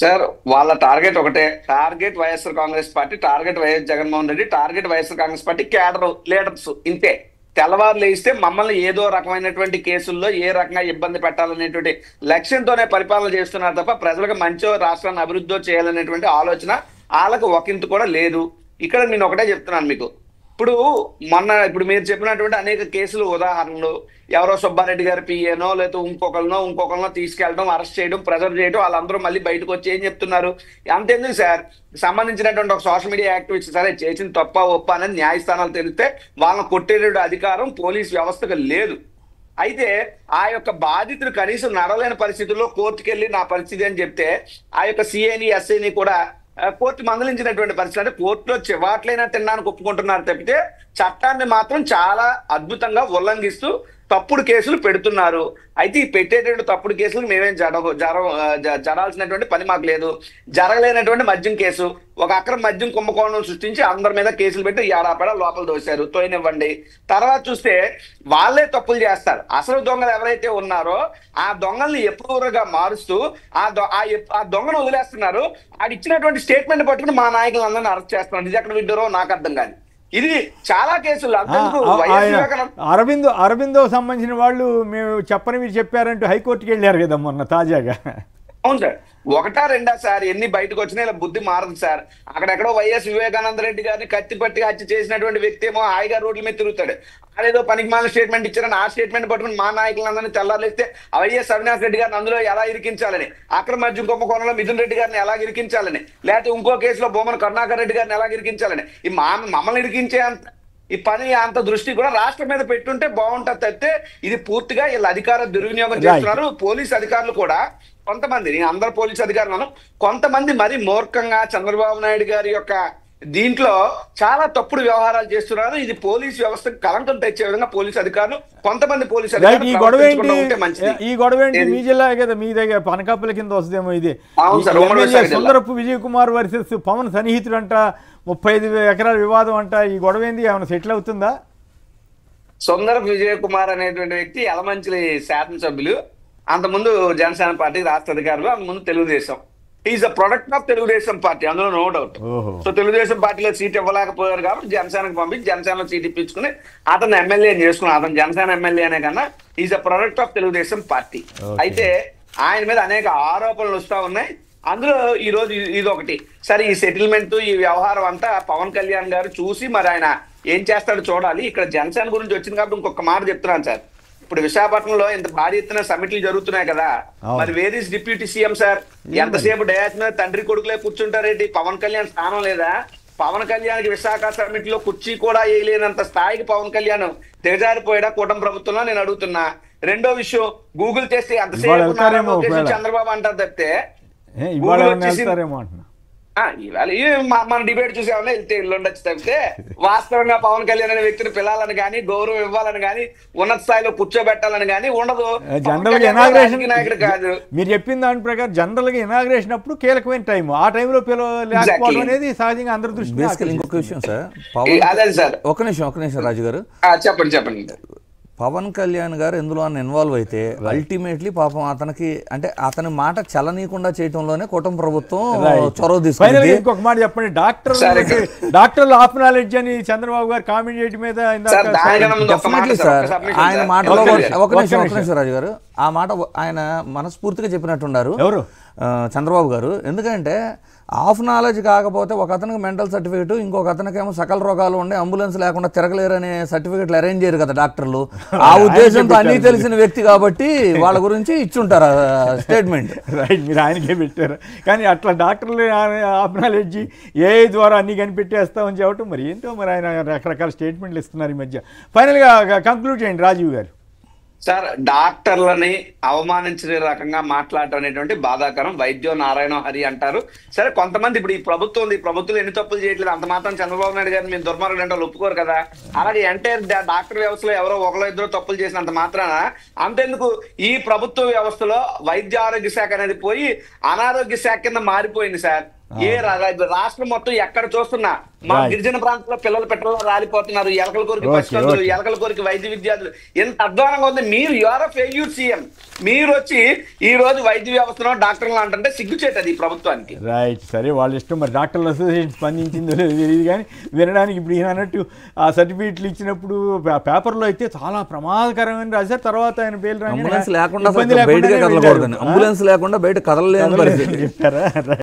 సార్ వాళ్ళ టార్గెట్ ఒకటే, target YSR Congress party, target YS Jaganmohan Reddy, target YSR Congress party cadre leaders. ఇంతే. తెల్లవారు లేస్తే మమ్మల్ని ఏదో రకమైనటువంటి కేసుల్లో ఏ రకంగా ఇబ్బంది పెట్టాలనేటువంటి లక్ష్యంతోనే పరిపాలన చేస్తున్నారు తప్ప ప్రజలకు మంచో రాష్ట్రాన్ని అభివృద్ధి చేయాలనేటువంటి ఆలోచన వాళ్ళకు ఒకంత కూడా లేదు. ఇక్కడ నేను ఒకటే చెప్తున్నాను మీకు, ఇప్పుడు మీరు చెప్పినటువంటి అనేక కేసులు ఉదాహరణలు, ఎవరో సుబ్బారెడ్డి గారి పిఏనో లేకపోతే ఇంకొకరినో తీసుకెళ్ళడం, అరెస్ట్ చేయడం, ప్రెజర్ చేయడం, వాళ్ళందరూ మళ్ళీ బయటకు వచ్చి ఏం చెప్తున్నారు, అంతెందుకు సార్ సంబంధించినటువంటి ఒక సోషల్ మీడియా యాక్టివిస్ట్ సరే చేసిన తప్ప ఒప్ప అనేది న్యాయస్థానాలు తెలిస్తే వాళ్ళని కొట్టేటువంటి అధికారం పోలీస్ వ్యవస్థకు లేదు. అయితే ఆ యొక్క బాధితులు కనీసం నడవలేని పరిస్థితుల్లో కోర్టుకు వెళ్ళి నా పరిస్థితి అని చెప్తే ఆ యొక్క సిఐని ఎస్ఐని కూడా కోర్టు మందలించినటువంటి పరిస్థితి. అంటే కోర్టులో చివాట్లైనా తినడానికి ఒప్పుకుంటున్నారు తప్పితే చట్టాన్ని మాత్రం చాలా అద్భుతంగా ఉల్లంఘిస్తూ తప్పుడు కేసులు పెడుతున్నారు. అయితే ఈ పెట్టేటువంటి తప్పుడు కేసులు మేమేం జరాల్సినటువంటి పని మాకు లేదు. జరగలేనటువంటి మద్యం కేసు, ఒక అక్రమ మద్యం కుంభకోణం సృష్టించి అందరి మీద కేసులు పెట్టి ఏడాపేడా లోపల దోశారు, తోయనివ్వండి. తర్వాత చూస్తే వాళ్ళే తప్పులు చేస్తారు. అసలు దొంగలు ఎవరైతే ఉన్నారో ఆ దొంగల్ని ఎప్పుడుగా మారుస్తూ ఆ దొంగను వదిలేస్తున్నారు. ఆడు ఇచ్చినటువంటి స్టేట్మెంట్ పట్టుకుని మా నాయకులందరినీ అరెస్ట్ చేస్తున్నారు. ఇది ఎక్కడ విడ్డారో నాకు అర్థం కాదు. ఇది చాలా కేసులు. అరబిందో సంబంధించిన వాళ్ళు మేము చెప్పని మీరు చెప్పారంటూ హైకోర్టుకి వెళ్ళారు కదా మొన్న తాజాగా. అవును సార్, ఒకటా రెండా సార్ ఎన్ని బయటకు వచ్చినా ఇలా బుద్ధి మారదు సార్. అక్కడెక్కడో వైఎస్ వివేకానంద రెడ్డి గారిని కత్తి పట్టి హత్య చేసినటువంటి వ్యక్తి ఏమో హాయిగా రోడ్ల మీద తిరుగుతాడు. అదేదో పనికిమాలిన స్టేట్మెంట్ ఇచ్చారని ఆ స్టేట్మెంట్ పట్టుకుని మా నాయకులందరినీ తెల్లారిస్తే వైఎస్ అవినాష్ రెడ్డి గారిని అందులో ఎలా ఇరికించాలని, అక్రమ మద్యం కుంభకోణంలో మిథున్ రెడ్డి గారిని ఎలా ఇరికించాలని, లేకపోతే ఇంకో కేసులో బొమ్మన కరుణాకర్ రెడ్డి గారిని ఎలా ఇరికించాలని, ఈ మమ్మల్ని ఇరికించే అంత ఈ పని అంత దృష్టి కూడా రాష్ట్రం మీద పెట్టుంటే బాగుంటుంది. అయితే ఇది పూర్తిగా వీళ్ళ అధికార దుర్వినియోగం చేస్తున్నారు. పోలీస్ అధికారులు కూడా కొంతమంది, నేను అందరు పోలీస్ అధికారులను, కొంతమంది మరి మూర్ఖంగా చంద్రబాబు నాయుడు గారి యొక్క దీంట్లో చాలా తప్పుడు వ్యవహారాలు చేస్తున్నారు. ఇది పోలీస్ వ్యవస్థకు కలంకం తెచ్చే విధంగా పోలీస్ అధికారులు, కొంతమంది పోలీస్ అధికారులు ఈ గొడవ ఏంటి మీ జిల్లా కదా, మీ దగ్గర పనకాపుల కింద వస్తుందేమో. ఇది సుందరపు విజయ్ కుమార్ వర్సెస్ పవన్ సన్నిహితుడు అంట, 35 ఎకరాల వివాదం అంట. ఈ గొడవ ఏంది, ఏమైనా సెటిల్ అవుతుందా? సుందర విజయ్ కుమార్ అనేటువంటి వ్యక్తి యలమంచిలి శాసనసభ్యులు, అంతకుముందు జనసేన పార్టీ రాష్ట్ర అధికారులు, అంతకుముందు Telugu Desam. Is a product of Telugu Desam party, అందులో నో డౌట్. సో తెలుగుదేశం పార్టీలో సీట్ ఇవ్వలేకపోయారు కాబట్టి జనసేనకు పంపించి జనసేనలో సీట్ ఇప్పించుకుని అతను ఎమ్మెల్యే చేసుకున్నాను. అతను జనసేన ఎమ్మెల్యే అనే కన్నా is a product of Telugu Desam party. అయితే ఆయన మీద అనేక ఆరోపణలు వస్తా ఉన్నాయి. అందులో ఈ రోజు ఇది ఒకటి. సరే, ఈ సెటిల్మెంట్ ఈ వ్యవహారం అంతా పవన్ కళ్యాణ్ గారు చూసి మరి ఆయన ఏం చేస్తాడో చూడాలి. ఇక్కడ జనసేన గురించి వచ్చింది కాబట్టి ఇంకొక మాట చెప్తున్నాను సార్. ఇప్పుడు విశాఖపట్నంలో ఇంత భారీ ఎత్తున సమిట్లు జరుగుతున్నాయి కదా, మరి where is deputy CM sir? ఎంతసేపు డయాస్ మీద తండ్రి కొడుకులే కూర్చుంటారేంటి? పవన్ కళ్యాణ్ స్థానం లేదా? పవన్ కళ్యాణ్కి విశాఖ సమిట్ లో కుర్చీ కూడా వేయలేనంత స్థాయికి పవన్ కళ్యాణ్ దిగజారిపోయాడా కూటమి ప్రభుత్వంలో? నేను అడుగుతున్నా. రెండో విషయం, గూగుల్ చేస్తే ఎంతసేపు చంద్రబాబు అంటారు తప్పితే ఇవాళ మన డిబేట్ చూసేవాళ్ళ వెళ్తే ఇల్లు ఉండొచ్చు తప్పితే వాస్తవంగా పవన్ కళ్యాణ్ అనే వ్యక్తిని పిల్లాలని కానీ గౌరవం ఇవ్వాలని కానీ ఉన్నత స్థాయిలో కూర్చోబెట్టాలని కానీ ఉండదు. జనరల్ గా ఇనాగ్రేషన్ నాయకుడు కాదు. మీరు చెప్పిన దాని ప్రకారం జనరల్ గా ఇనాగ్రేషన్ అప్పుడు కీలకమైన టైం, ఆ టైంలో లేకపోవడం అనేది సహజంగా అందరి దృష్టి. ఇంకొక విషయం సార్, అదే సార్, ఒక నిమిషం రాజు గారు చెప్పండి. పవన్ కళ్యాణ్ గారు ఎందులో ఇన్వాల్వ్ అయితే అల్టిమేట్లీ పాపం అతనికి అంటే అతని మాట చలనీయకుండా చేయడంలోనే కూటమి ప్రభుత్వం చొరవ తీసుకుంది. ఇంకొక మాట చెప్పండి, డాక్టర్లు ఆఫ్ నాలెడ్జ్ అని చంద్రబాబు గారు కామెంట్ చేయడం మీద డెఫినెట్లీ సార్ ఆయన మాటలో ఒక నిమిషం రాజు గారు, ఆ మాట ఆయన మనస్ఫూర్తిగా చెప్పినట్టున్నారు ఎవరు చంద్రబాబు గారు. ఎందుకంటే ఆఫ్ నాలెడ్జ్ కాకపోతే ఒక అతనికి మెంటల్ సర్టిఫికేట్, ఇంకొక అతనికేమో సకల రోగాలు ఉండే అంబులెన్స్ లేకుండా తిరగలేరు అనే సర్టిఫికేట్లు అరేంజ్ చేయరు కదా డాక్టర్లు. ఆ ఉద్దేశంతో అన్ని తెలిసిన వ్యక్తి కాబట్టి వాళ్ళ గురించి ఇచ్చుంటారు స్టేట్మెంట్. రైట్, మీరు ఆయనకే పెట్టారు. కానీ అట్లా డాక్టర్లు ఆఫ్ నాలెడ్జ్ ఏఐ ద్వారా అన్ని కనిపెట్టేస్తామని చెప్పటం మరి ఏంటో మరి ఆయన రకరకాల స్టేట్మెంట్లు ఇస్తున్నారు ఈ మధ్య. ఫైనల్గా కంక్లూడ్ చేయండి రాజీవ్ గారు. సార్, డాక్టర్లని అవమానించే రకంగా మాట్లాడటం అనేటువంటి బాధాకరం. వైద్యో నారాయణ హరి అంటారు. సరే, కొంతమంది ఇప్పుడు ఈ ప్రభుత్వం ఉంది, ఈ ప్రభుత్వం ఎన్ని తప్పులు చేయట్లేదు, అంత మాత్రం చంద్రబాబు నాయుడు గారిని మేము దుర్మార్గుడు అంటే ఒప్పుకోరు కదా. అలాగే ఎంటైర్ డాక్టర్ వ్యవస్థలో ఎవరో ఒకరో ఇద్దరు తప్పులు చేసినంత మాత్రాన అంతెందుకు ఈ ప్రభుత్వ వ్యవస్థలో వైద్య ఆరోగ్య శాఖ అనేది పోయి అనారోగ్య శాఖ కింద మారిపోయింది సార్. రాష్ట్రం మొత్తం ఎక్కడ చూస్తున్నా మా గిరిజన ప్రాంతంలో పిల్లలు పెట్టలో రాలిపోతున్నారు. ఎలకల కోరికి పసికందులు, ఎలకల కోరికి వైద్య విద్యార్థులు, ఎంత అధ్వానంగా ఉంది. మీరు యూఆర్ ఫెయిల్యూర్ సీఎం. మీరు వచ్చి ఈ రోజు వైద్య వ్యవస్థలో డాక్టర్లు అంటే సిగ్గుచేటది ఈ ప్రభుత్వానికి. రైట్, సరే, వాళ్ళ ఇష్టం. మరి డాక్టర్ల అసోసియేషన్ స్పందించిందో తెలియదు కానీ వినడానికి ఇప్పుడు ఈయన అన్నట్టు ఆ సర్టిఫికేట్లు ఇచ్చినప్పుడు పేపర్లో అయితే చాలా ప్రమాదకరమని రాశారు. తర్వాత ఆయన పేరు అంబులెన్స్ లేకుండా బయట కదలలేని పరిస్థితి చెప్పారా.